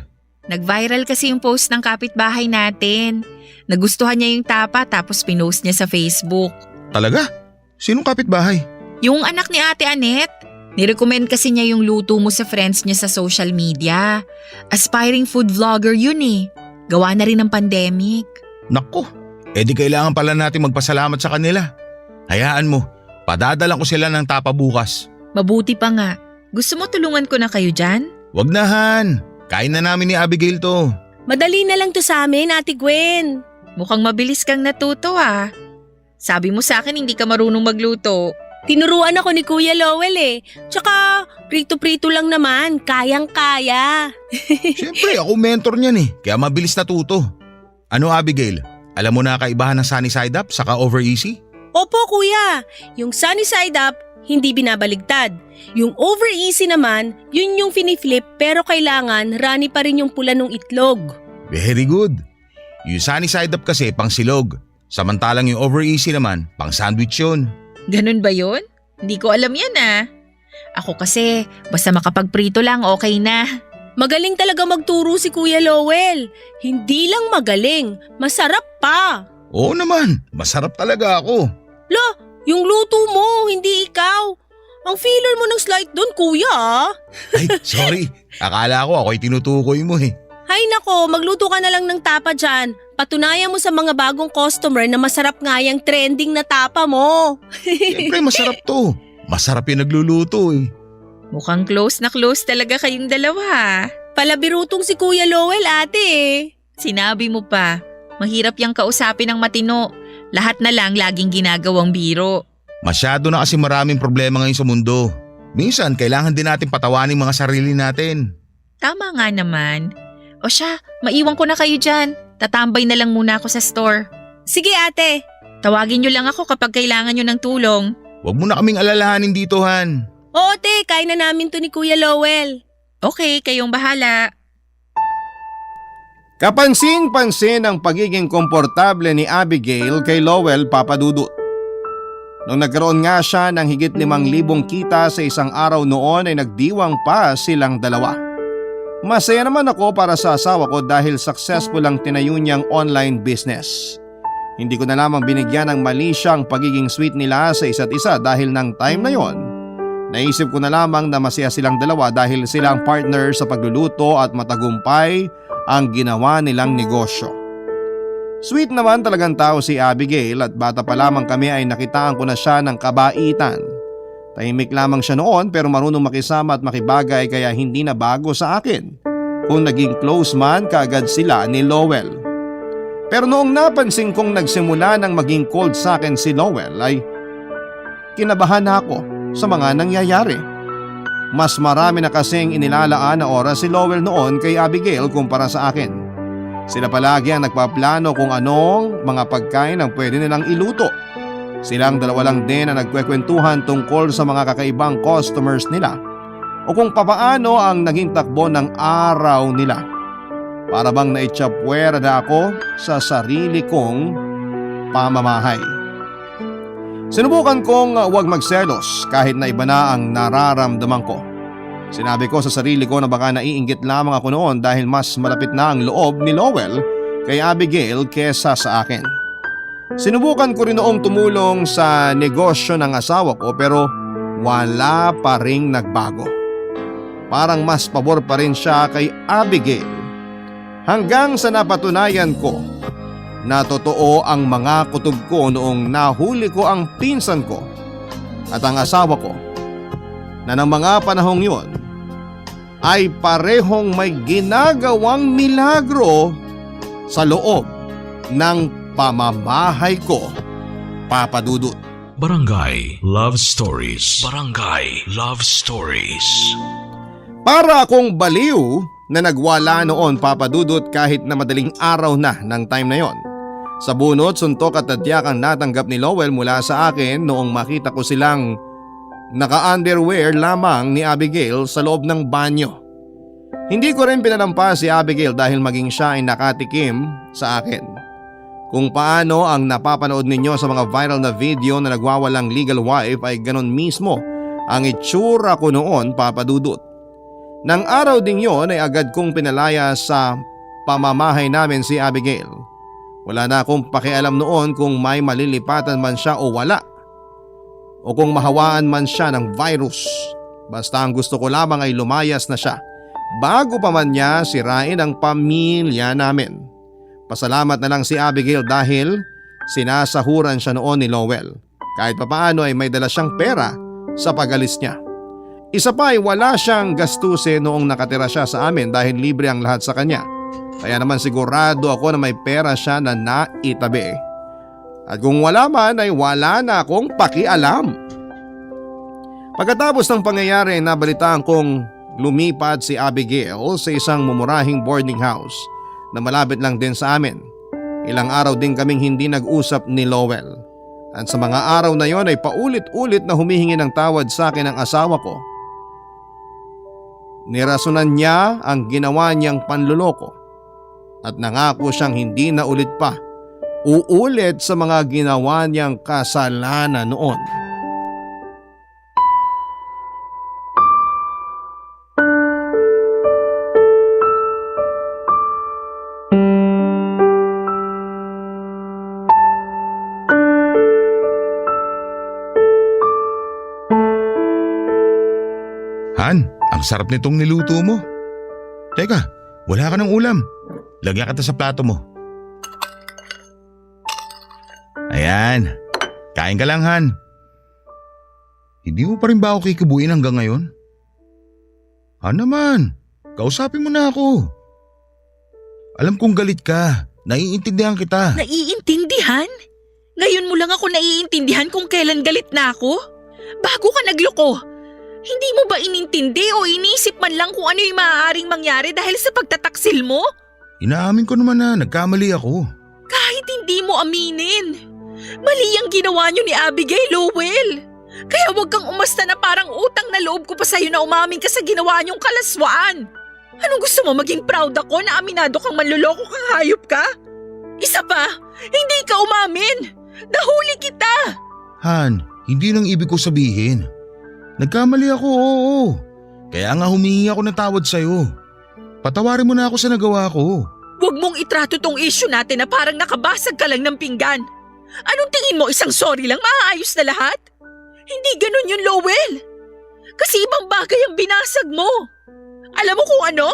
Nag-viral kasi yung post ng kapitbahay natin. Nagustuhan niya yung tapa tapos pinost niya sa Facebook. Talaga? Sinong kapitbahay? Yung anak ni Ate Annette. Nirecommend kasi niya yung luto mo sa friends niya sa social media. Aspiring food vlogger yun eh. Gawa na rin ng pandemic. Naku, edi kailangan pala natin magpasalamat sa kanila. Hayaan mo, padadala ko sila ng tapa bukas. Mabuti pa nga. Gusto mo tulungan ko na kayo dyan? Wag na Han, kain na namin ni Abigail to. Madali na lang to sa amin, Ate Gwen. Mukhang mabilis kang natuto ah. Sabi mo sa akin hindi ka marunong magluto. Tinuruan ako ni Kuya Lowell eh. Tsaka, prito-prito lang naman, kayang-kaya. Siyempre, ako mentor niyan eh, kaya mabilis natuto. Ano Abigail, alam mo na kaibahan ng sunny side up saka over easy? Opo kuya, yung sunny side up, hindi binabaligtad. Yung over easy naman, yun yung finiflip pero kailangan runny pa rin yung pula ng itlog. Very good. Yung sunny side up kasi pang silog. Samantalang yung over easy naman, pang sandwich yun. Ganun ba yun? Hindi ko alam yan ah. Ako kasi, basta makapagprito lang okay na. Magaling talaga magturo si Kuya Lowell. Hindi lang magaling, masarap pa. Oo naman, masarap talaga ako. Lo, yung luto mo, hindi ikaw. Ang filler mo ng slight doon, kuya ah. Ay, sorry. Akala ko ako'y tinutukoy mo eh. Hay nako, magluto ka na lang ng tapa dyan. Patunayan mo sa mga bagong customer na masarap nga yung trending na tapa mo. Siyempre masarap to. Masarap yung nagluluto eh. Mukhang close na close talaga kayong dalawa. Palabirutong si Kuya Lowell ate eh. Sinabi mo pa, mahirap yang kausapin ng matino. Lahat na lang laging ginagawang biro. Masyado na kasi maraming problema ngayon sa mundo. Minsan kailangan din natin patawanin mga sarili natin. Tama nga naman. O siya, maiwan ko na kayo dyan. Tatambay na lang muna ako sa store. Sige ate. Tawagin nyo lang ako kapag kailangan nyo ng tulong. Huwag mo na kaming alalahanin dito, Han. Oo te, kain na namin to ni Kuya Lowell. Okay, kayong bahala. Kapansin-pansin ang pagiging komportable ni Abigail kay Lowell Papadudut. Nung nagkaroon nga siya ng higit 5,000 kita sa isang araw noon ay nagdiwang pa silang dalawa. Masaya naman ako para sa asawa ko dahil successful ang tinayo niyang online business. Hindi ko na lamang binigyan ng mali siyang pagiging sweet nila sa isa't isa dahil ng time na yon. Naisip ko na lamang na masaya silang dalawa dahil silang partner sa pagluluto at matagumpay ang ginawa nilang negosyo. Sweet naman talagang tao si Abigail at bata pa lamang kami ay nakitaan ko na siya ng kabaitan. Tahimik lamang siya noon pero marunong makisama at makibagay kaya hindi na bago sa akin kung naging close man kaagad sila ni Lowell. Pero noong napansin kong nagsimula ng maging cold sa akin si Lowell ay kinabahan na ako sa mga nangyayari. Mas marami na kasing inilalaan na oras si Lowell noon kay Abigail kumpara sa akin. Sila palagi ang nagpaplano kung anong mga pagkain ang pwede nilang iluto. Silang dalawa lang din ang nagkwekwentuhan tungkol sa mga kakaibang customers nila o kung papaano ang naging takbo ng araw nila. Para bang naitsapwera na ako sa sarili kong pamamahay. Sinubukan kong huwag magselos kahit na iba na ang nararamdaman ko. Sinabi ko sa sarili ko na baka naiinggit lamang ako noon dahil mas malapit na ang loob ni Lowell kay Abigail kesa sa akin. Sinubukan ko rin noong tumulong sa negosyo ng asawa ko pero wala pa ring nagbago. Parang mas pabor pa rin siya kay Abigail. Hanggang sa napatunayan ko na totoo ang mga kutob ko noong nahuli ko ang pinsan ko at ang asawa ko na ng mga panahong yun ay parehong may ginagawang milagro sa loob ng pamamahay ko, Papadudut. Barangay Love Stories. Barangay Love Stories. Para akong baliw na nagwala noon, Papadudut, kahit na madaling araw na ng time na yon. Sa bunot, suntok at tadyak ang natanggap ni Lowell mula sa akin noong makita ko silang naka-underwear lamang ni Abigail sa loob ng banyo. Hindi ko rin pinalampas si Abigail dahil maging siya ay nakatikim sa akin. Kung paano ang napapanood ninyo sa mga viral na video na nagwawalang legal wife ay ganon mismo ang itsura ko noon, Papadudut. Nang araw ding yon ay agad kong pinalaya sa pamamahay namin si Abigail. Wala na akong pakialam noon kung may malilipatan man siya o wala. O kung mahawaan man siya ng virus. Basta ang gusto ko lamang ay lumayas na siya bago pa man niya sirain ang pamilya namin. Pasalamat na lang si Abigail dahil sinasahuran siya noon ni Lowell. Kahit papaano ay may dala siyang pera sa pag-alis niya. Isa pa ay wala siyang gastusin noong nakatira siya sa amin dahil libre ang lahat sa kanya. Kaya naman sigurado ako na may pera siya na naitabi. At kung wala man ay wala na akong pakialam. Pagkatapos ng pangyayari, nabalitaan kong lumipat si Abigail sa isang mumurahing boarding house na malapit lang din sa amin. Ilang araw din kaming hindi nag-usap ni Lowell. At sa mga araw na yon ay paulit-ulit na humihingi ng tawad sa akin ang asawa ko. Nirasonan niya ang ginawa niyang panluloko at nangako siyang hindi na ulit pa uulit sa mga ginawa niyang kasalanan noon. Han, ang sarap nitong niluto mo. Teka, wala ka ng ulam. Lagyan kita sa plato mo. Ayan, kain ka lang, Han. Hindi mo pa rin ba ako kikibuin hanggang ngayon? Han naman, kausapin mo na ako. Alam kong galit ka, naiintindihan kita. Naiintindihan? Ngayon mo lang ako naiintindihan kung kailan galit na ako? Bago ka nagloko, hindi mo ba inintindi o inisip man lang kung ano yung maaaring mangyari dahil sa pagtataksil mo? Inaamin ko naman na nagkamali ako. Kahit hindi mo aminin. Mali ang ginawa niyo ni Abigail, Lowell. Kaya huwag kang umasta na parang utang na loob ko pa sa'yo na umamin ka sa ginawa niyong kalaswaan. Anong gusto mo, maging proud ako na aminado kang manluloko kang hayop ka? Isa pa, hindi ka umamin. Nahuli kita. Han, hindi nang ibig ko sabihin. Nagkamali ako, oo. Kaya nga humingi ako ng tawad sa'yo. Patawarin mo na ako sa nagawa ko. Huwag mong itrato tong issue natin na parang nakabasag ka lang ng pinggan. Anong tingin mo, isang sorry lang maaayos na lahat? Hindi ganun yun, Lowell. Kasi ibang bagay ang binasag mo. Alam mo kung ano?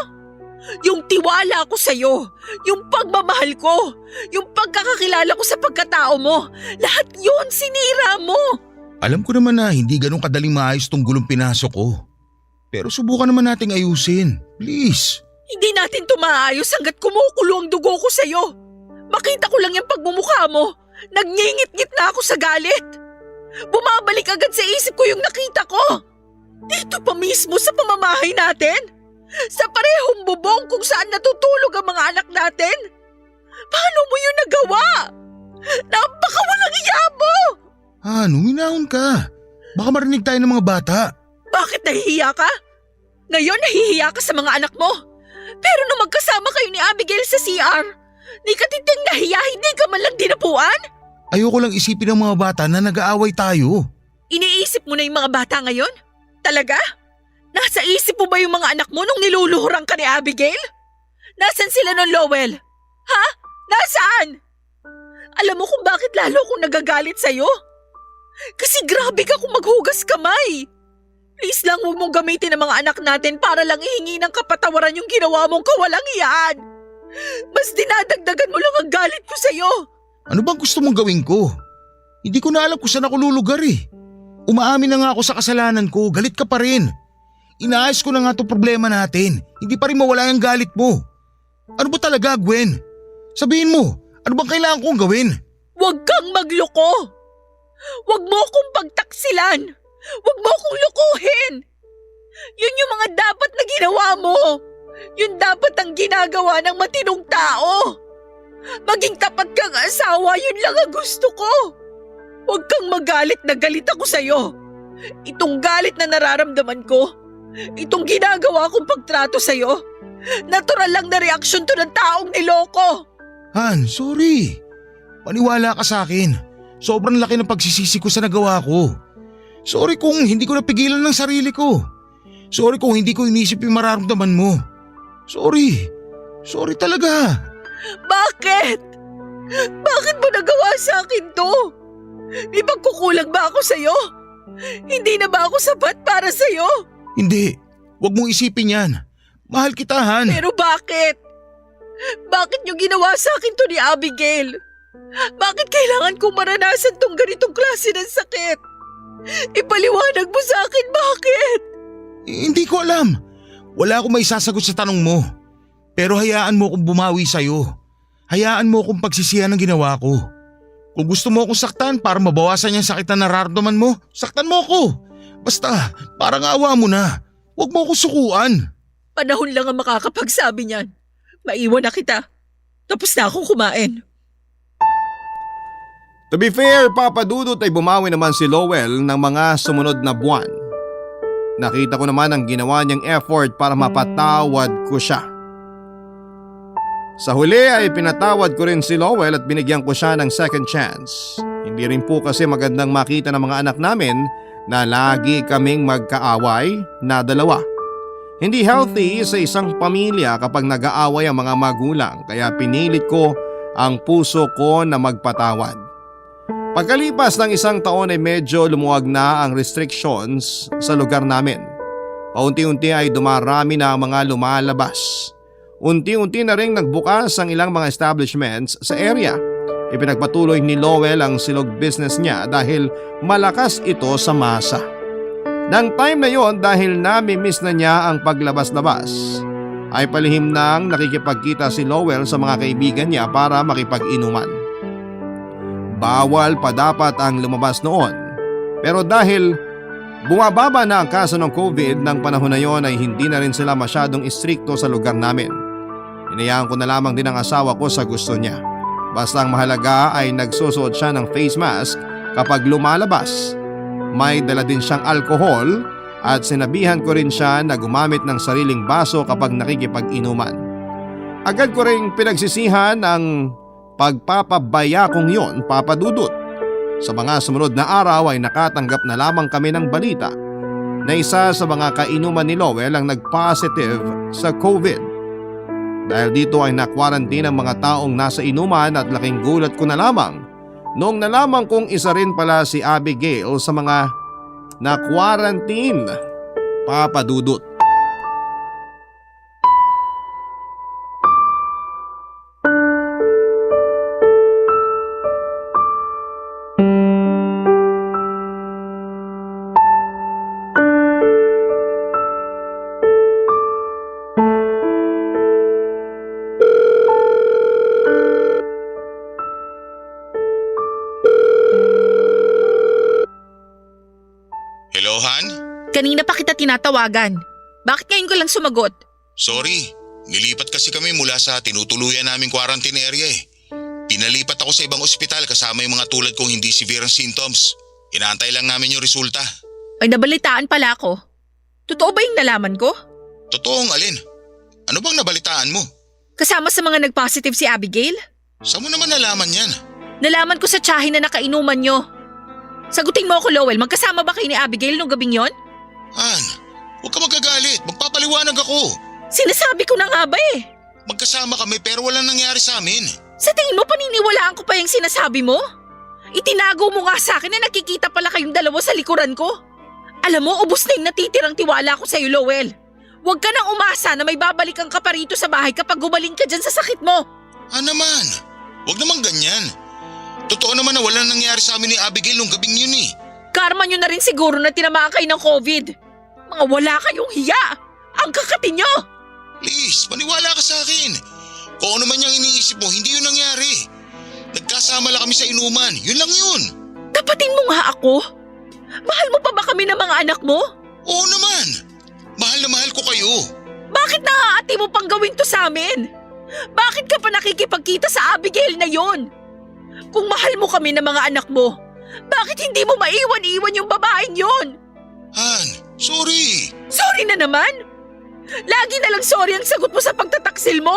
Yung tiwala ko sa'yo, yung pagmamahal ko, yung pagkakakilala ko sa pagkatao mo, lahat yun sinira mo. Alam ko naman na hindi ganun kadaling maayos tong gulong pinasok ko. Pero subukan naman nating ayusin. Please. Hindi natin ito maayos hanggat kumukulo ang dugo ko sa'yo. Makita ko lang yung pagmumukha mo. Nagngingit-ngit na ako sa galit. Bumabalik agad sa isip ko yung nakita ko. Dito pa mismo sa pamamahay natin. Sa parehong bubong kung saan natutulog ang mga anak natin. Paano mo yun nagawa? Napakawalang iya mo! Han, huminahon ka. Baka marinig tayo ng mga bata. Bakit nahihiya ka? Ngayon nahihiya ka sa mga anak mo. Pero nung magkasama kayo ni Abigail sa CR, ni katiting nahiya, hindi ka man lang dinapuan? Ayoko lang isipin ng mga bata na nag-aaway tayo. Iniisip mo na yung mga bata ngayon? Talaga? Nasa isip mo ba yung mga anak mo nung niluluhuran ka ni Abigail? Nasaan sila nun, Lowell? Ha? Nasaan? Alam mo kung bakit lalo akong nagagalit sa'yo? Kasi grabe ka kung maghugas kamay. Please lang huwag mong gamitin ang mga anak natin para lang ihingi ng kapatawaran yung ginawa mong kawalang iyan. Mas dinadagdagan mo lang ang galit ko sa'yo. Ano bang gusto mong gawin ko? Hindi ko na alam kung saan ako lulugar eh. Umaamin na nga ako sa kasalanan ko, galit ka pa rin. Inaayos ko na nga itong problema natin, hindi pa rin mawala yung galit mo. Ano ba talaga, Gwen? Sabihin mo, ano bang kailangan kong gawin? Huwag kang magloko. Huwag mo akong pagtaksilan. Huwag mo akong lukuhin. Yun yung mga dapat na ginawa mo. Yun dapat ang ginagawa ng matinong tao. Maging tapat kang asawa, yun lang ang gusto ko. Huwag kang magalit na galit ako sa'yo. Itong galit na nararamdaman ko, itong ginagawa kong pagtrato sa'yo, natural lang na reaksyon to ng taong niloko. Han, sorry. Paniwala ka sa akin. Sobrang laki ng pagsisisi ko sa nagawa ko. Sorry kung hindi ko napigilan ng sarili ko. Sorry kung hindi ko inisip yung mararamdaman mo. Sorry. Sorry talaga. Bakit? Bakit mo nagawa sa akin to? May pagkukulang ba ako sa'yo? Hindi na ba ako sapat para sa'yo? Hindi. Huwag mong isipin yan. Mahal kita, Han. Pero bakit? Bakit niyo ginawa sa akin to ni Abigail? Bakit kailangan kong maranasan tong ganitong klase ng sakit? Ipaliwanag mo sa akin bakit? Hindi ko alam. Wala akong may sasagot sa tanong mo. Pero hayaan mo akong bumawi sa'yo. Hayaan mo akong pagsisihan ng ginawa ko. Kung gusto mo akong saktan para mabawasan yung sakit na nararamdaman mo, saktan mo ako. Basta, parang awa mo na. Huwag mo akong sukuan. Panahon lang ang makakapagsabi niyan. Maiwan na kita. Tapos na akong kumain. To be fair, Papa Dudut ay bumawi naman si Lowell ng mga sumunod na buwan. Nakita ko naman ang ginawa niyang effort para mapatawad ko siya. Sa huli ay pinatawad ko rin si Lowell at binigyan ko siya ng second chance. Hindi rin po kasi magandang makita ng mga anak namin na lagi kaming magkaaway na dalawa. Hindi healthy sa isang pamilya kapag nag-aaway ang mga magulang, kaya pinilit ko ang puso ko na magpatawad. Pagkalipas ng isang taon ay medyo lumuwag na ang restrictions sa lugar namin. Paunti-unti ay dumarami na ang mga lumalabas. Unti-unti na rin nagbukas ang ilang mga establishments sa area. Ipinagpatuloy ni Lowell ang silog business niya dahil malakas ito sa masa. Nang time na yon, dahil nami-miss na niya ang paglabas-labas, ay palihim nang nakikipagkita si Lowell sa mga kaibigan niya para makipag-inuman. Bawal pa dapat ang lumabas noon, pero dahil bumababa na ang kaso ng COVID ng panahon na yon ay hindi na rin sila masyadong istrikto sa lugar namin. Hinayaan ko na lamang din ang asawa ko sa gusto niya. Basta ang mahalaga ay nagsusuot siya ng face mask kapag lumalabas. May dala din siyang alkohol at sinabihan ko rin siya na gumamit ng sariling baso kapag nakikipag-inuman. Agad ko rin pinagsisihan ang pagpapabaya kong yon, Papa Dudut. Sa mga sumunod na araw ay nakatanggap na lamang kami ng balita na isa sa mga kainuman ni Lowell ang nag-positive sa COVID. Dahil dito ay na-quarantine ang mga taong nasa inuman at laking gulat ko na lamang noong nalaman kong isa rin pala si Abigail sa mga na-quarantine, Papa Dudut. Hello, Han? Kanina pa kita tinatawagan. Bakit ngayon ko lang sumagot? Sorry, nilipat kasi kami mula sa tinutuluyan naming quarantine area eh. Pinalipat ako sa ibang ospital kasama yung mga tulad kong hindi severe ang symptoms. Inaantay lang namin yung resulta. May nabalitaan pala ako. Totoo ba yung nalaman ko? Totoong alin? Ano bang nabalitaan mo? Kasama sa mga nag-positive si Abigail? Saan mo naman nalaman yan? Nalaman ko sa tsahin na nakainuman nyo. Sagutin mo ako, Lowell. Magkasama ba kayo ni Abigail nung gabing yon? Han, huwag ka magagalit. Magpapaliwanag ako. Sinasabi ko na nga ba eh. Magkasama kami pero walang nangyari sa amin. Sa tingin mo paniniwalaan ko pa yung sinasabi mo? Itinago mo nga sa akin na nakikita pala kayong dalawa sa likuran ko. Alam mo, ubos na yung natitirang tiwala ko sa'yo, Lowell. Huwag ka nang umasa na may babalikan ka pa rito sa bahay kapag gumaling ka dyan sa sakit mo. Naman, huwag naman ganyan. Totoo naman na walang nangyari sa amin ni Abigail nung gabing yun eh. Karma nyo na rin siguro na tinamaan kayo ng COVID. Mga wala kayong hiya. Ang kakati nyo. Please, maniwala ka sa akin. Kung ano man yung iniisip mo, hindi yun nangyari. Nagkasama lang kami sa inuman. Yun lang yun. Tapatin mo nga ako. Mahal mo pa ba kami ng mga anak mo? Oo naman. Mahal na mahal ko kayo. Bakit naaati mo pang gawin to sa amin? Bakit ka pa nakikipagkita sa Abigail na yon? Kung mahal mo kami ng mga anak mo, bakit hindi mo maiwan-iwan yung babaeng yon? Han, sorry. Sorry na naman? Lagi na lang sorry ang sagot mo sa pagtataksil mo.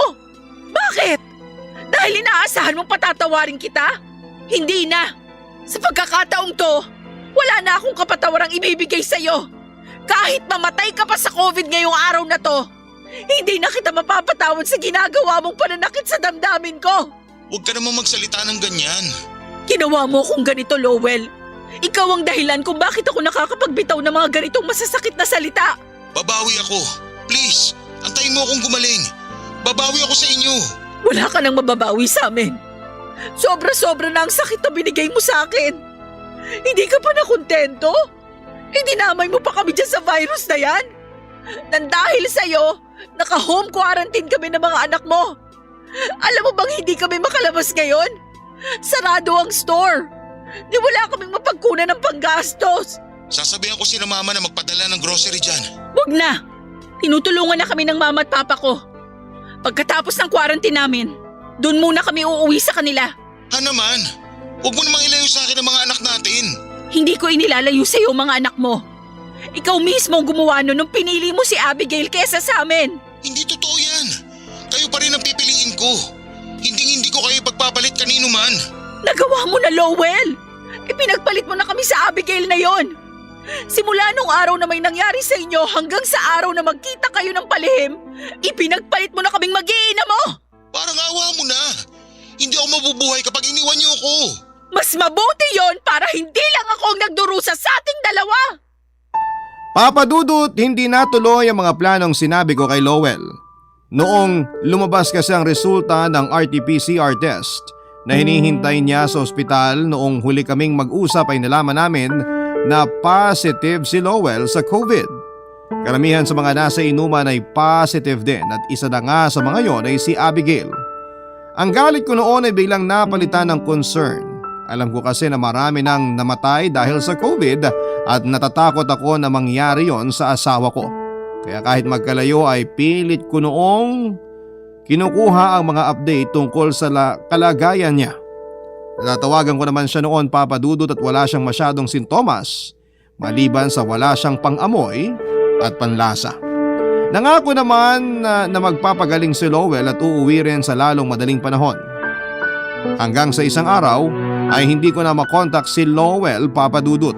Bakit? Dahil inaasahan mong patatawarin kita? Hindi na. Sa pagkakataong to, wala na akong kapatawarang ibibigay sa'yo. Kahit mamatay ka pa sa COVID ngayong araw na to, hindi na kita mapapatawad sa ginagawa mong pananakit sa damdamin ko. Huwag ka naman magsalita ng ganyan. Ginawa mo kung ganito, Lowell. Ikaw ang dahilan kung bakit ako nakakapagbitaw ng mga ganitong masasakit na salita. Babawi ako. Please, antayin mo akong gumaling. Babawi ako sa inyo. Wala ka nang mababawi sa amin. Sobra-sobra na ang sakit na binigay mo sa akin. Hindi ka pa nakontento? Dinamay mo pa kami dyan sa virus na yan? Nang dahil sa'yo, naka-home quarantine kami ng mga anak mo. Alam mo bang hindi kami makalabas ngayon? Sarado ang store. Di wala kaming mapagkunan ng panggastos. Sasabihan ko si mama na magpadala ng grocery dyan. Wag na. Tinutulungan na kami ng mama at papa ko. Pagkatapos ng quarantine namin, doon muna kami uuwi sa kanila. Naman, Huwag mo namang ilayo sa akin ang mga anak natin. Hindi ko inilalayo sa iyo mga anak mo. Ikaw mismo ang gumawa nun nung pinili mo si Abigail kesa sa amin. Hindi totoo yan. Kayo pa rin ang pipiliin ko. Hindi ko kayo pagpapalit kanino man. Nagawa mo na, Lowell. Ipinagpalit mo na kami sa Abigail na yon. Simula nung araw na may nangyari sa inyo hanggang sa araw na magkita kayo ng palihim, ipinagpalit mo na kaming mag-iina mo. Parang awa mo na. Hindi ako mabubuhay kapag iniwan niyo ako. Mas mabuti yon para hindi lang ako ang nagdurusa sa ating dalawa. Papa Dudut, hindi natuloy ang mga planong sinabi ko kay Lowell. Noong lumabas kasi ang resulta ng RT-PCR test na hinihintay niya sa ospital, noong huli kaming mag-usap ay nalaman namin na positive si Lowell sa COVID. Karamihan sa mga nasa inuman ay positive din at isa na nga sa mga yon ay si Abigail. Ang galit ko noon ay biglang napalitan ng concern. Alam ko kasi na marami nang namatay dahil sa COVID at natatakot ako na mangyari yon sa asawa ko. Kaya kahit magkalayo ay pilit ko noong kinukuha ang mga update tungkol sa kalagayan niya. Natatawagan ko naman siya noon, Papa Dudut, at wala siyang masyadong sintomas maliban sa wala siyang pang-amoy at panlasa. Nangako naman na magpapagaling si Lowell at uuwi rin sa lalong madaling panahon. Hanggang sa isang araw ay hindi ko na makontak si Lowell, Papa Dudut.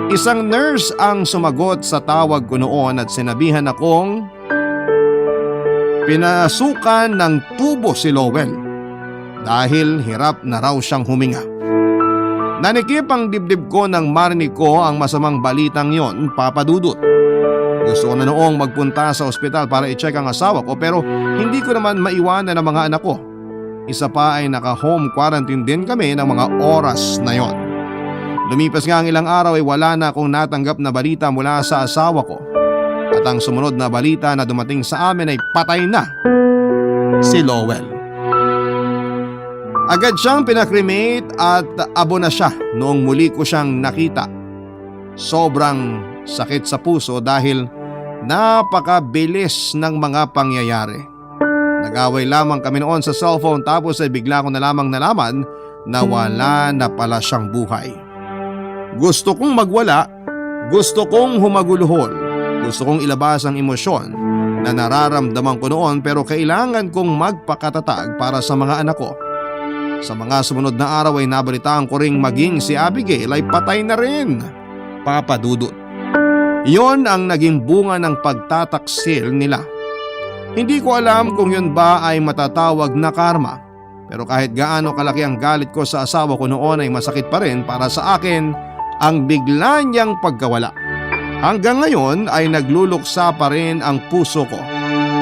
Isang nurse ang sumagot sa tawag ko noon at sinabihan akong pinasukan ng tubo si Lowell dahil hirap na raw siyang huminga. Nanikip ang dibdib ko nang marinig ko ang masamang balitang yon, Papa Dudut. Gusto ko na noong magpunta sa ospital para i-check ang asawa ko pero hindi ko naman maiwanan ang mga anak ko. Isa pa ay naka-home quarantine din kami ng mga oras na yon. Lumipas nga ang ilang araw ay wala na akong natanggap na balita mula sa asawa ko. At ang sumunod na balita na dumating sa amin ay patay na si Lowell. Agad siyang pinakremate at abo na siya noong muli ko siyang nakita. Sobrang sakit sa puso dahil napakabilis ng mga pangyayari. Nag-away lamang kami noon sa cellphone tapos ay bigla ko na lamang nalaman na wala na pala siyang buhay. Gusto kong magwala, gusto kong humaguluhol, gusto kong ilabas ang emosyon na nararamdaman ko noon pero kailangan kong magpakatatag para sa mga anak ko. Sa mga sumunod na araw ay nabalitaan ko ring maging si Abigail ay patay na rin, Papa Dudut. Iyon ang naging bunga ng pagtataksil nila. Hindi ko alam kung yun ba ay matatawag na karma, pero kahit gaano kalaki ang galit ko sa asawa ko noon ay masakit pa rin para sa akin ang bigla niyang pagkawala. Hanggang ngayon ay nagluluksa pa rin ang puso ko.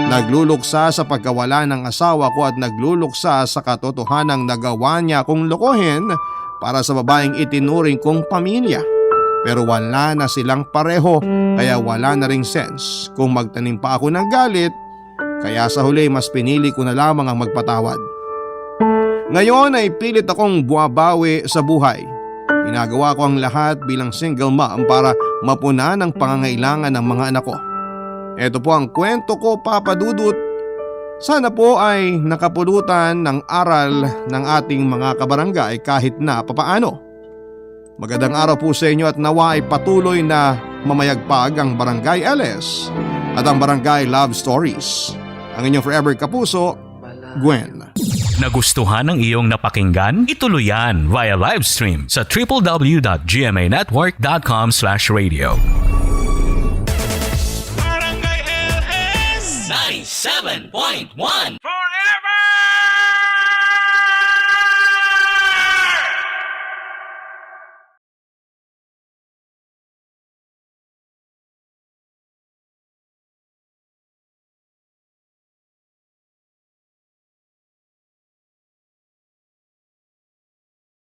Nagluluksa sa pagkawala ng asawa ko at nagluluksa sa katotohanang nagawa niya kong lokohin para sa babaeng itinuring kong pamilya. Pero wala na silang pareho kaya wala na ring sense kung magtanim pa ako ng galit, kaya sa huli mas pinili ko na lamang ang magpatawad. Ngayon ay pilit akong bumabawi sa buhay. Ginagawa ko ang lahat bilang single mom para mapunan ang pangangailangan ng mga anak ko. Ito po ang kwento ko, Papa Dudut. Sana po ay nakapulutan ng aral ng ating mga kabarangay kahit na papaano. Magandang araw po sa inyo at nawa ay patuloy na mamayagpag ang Barangay LS at ang Barangay Love Stories. Ang inyong forever kapuso, Gwen. Nagustuhan ng iyong napakinggan? Ituloy yan via live stream sa www.gmanetwork.com/radio. Barangay LS 97.1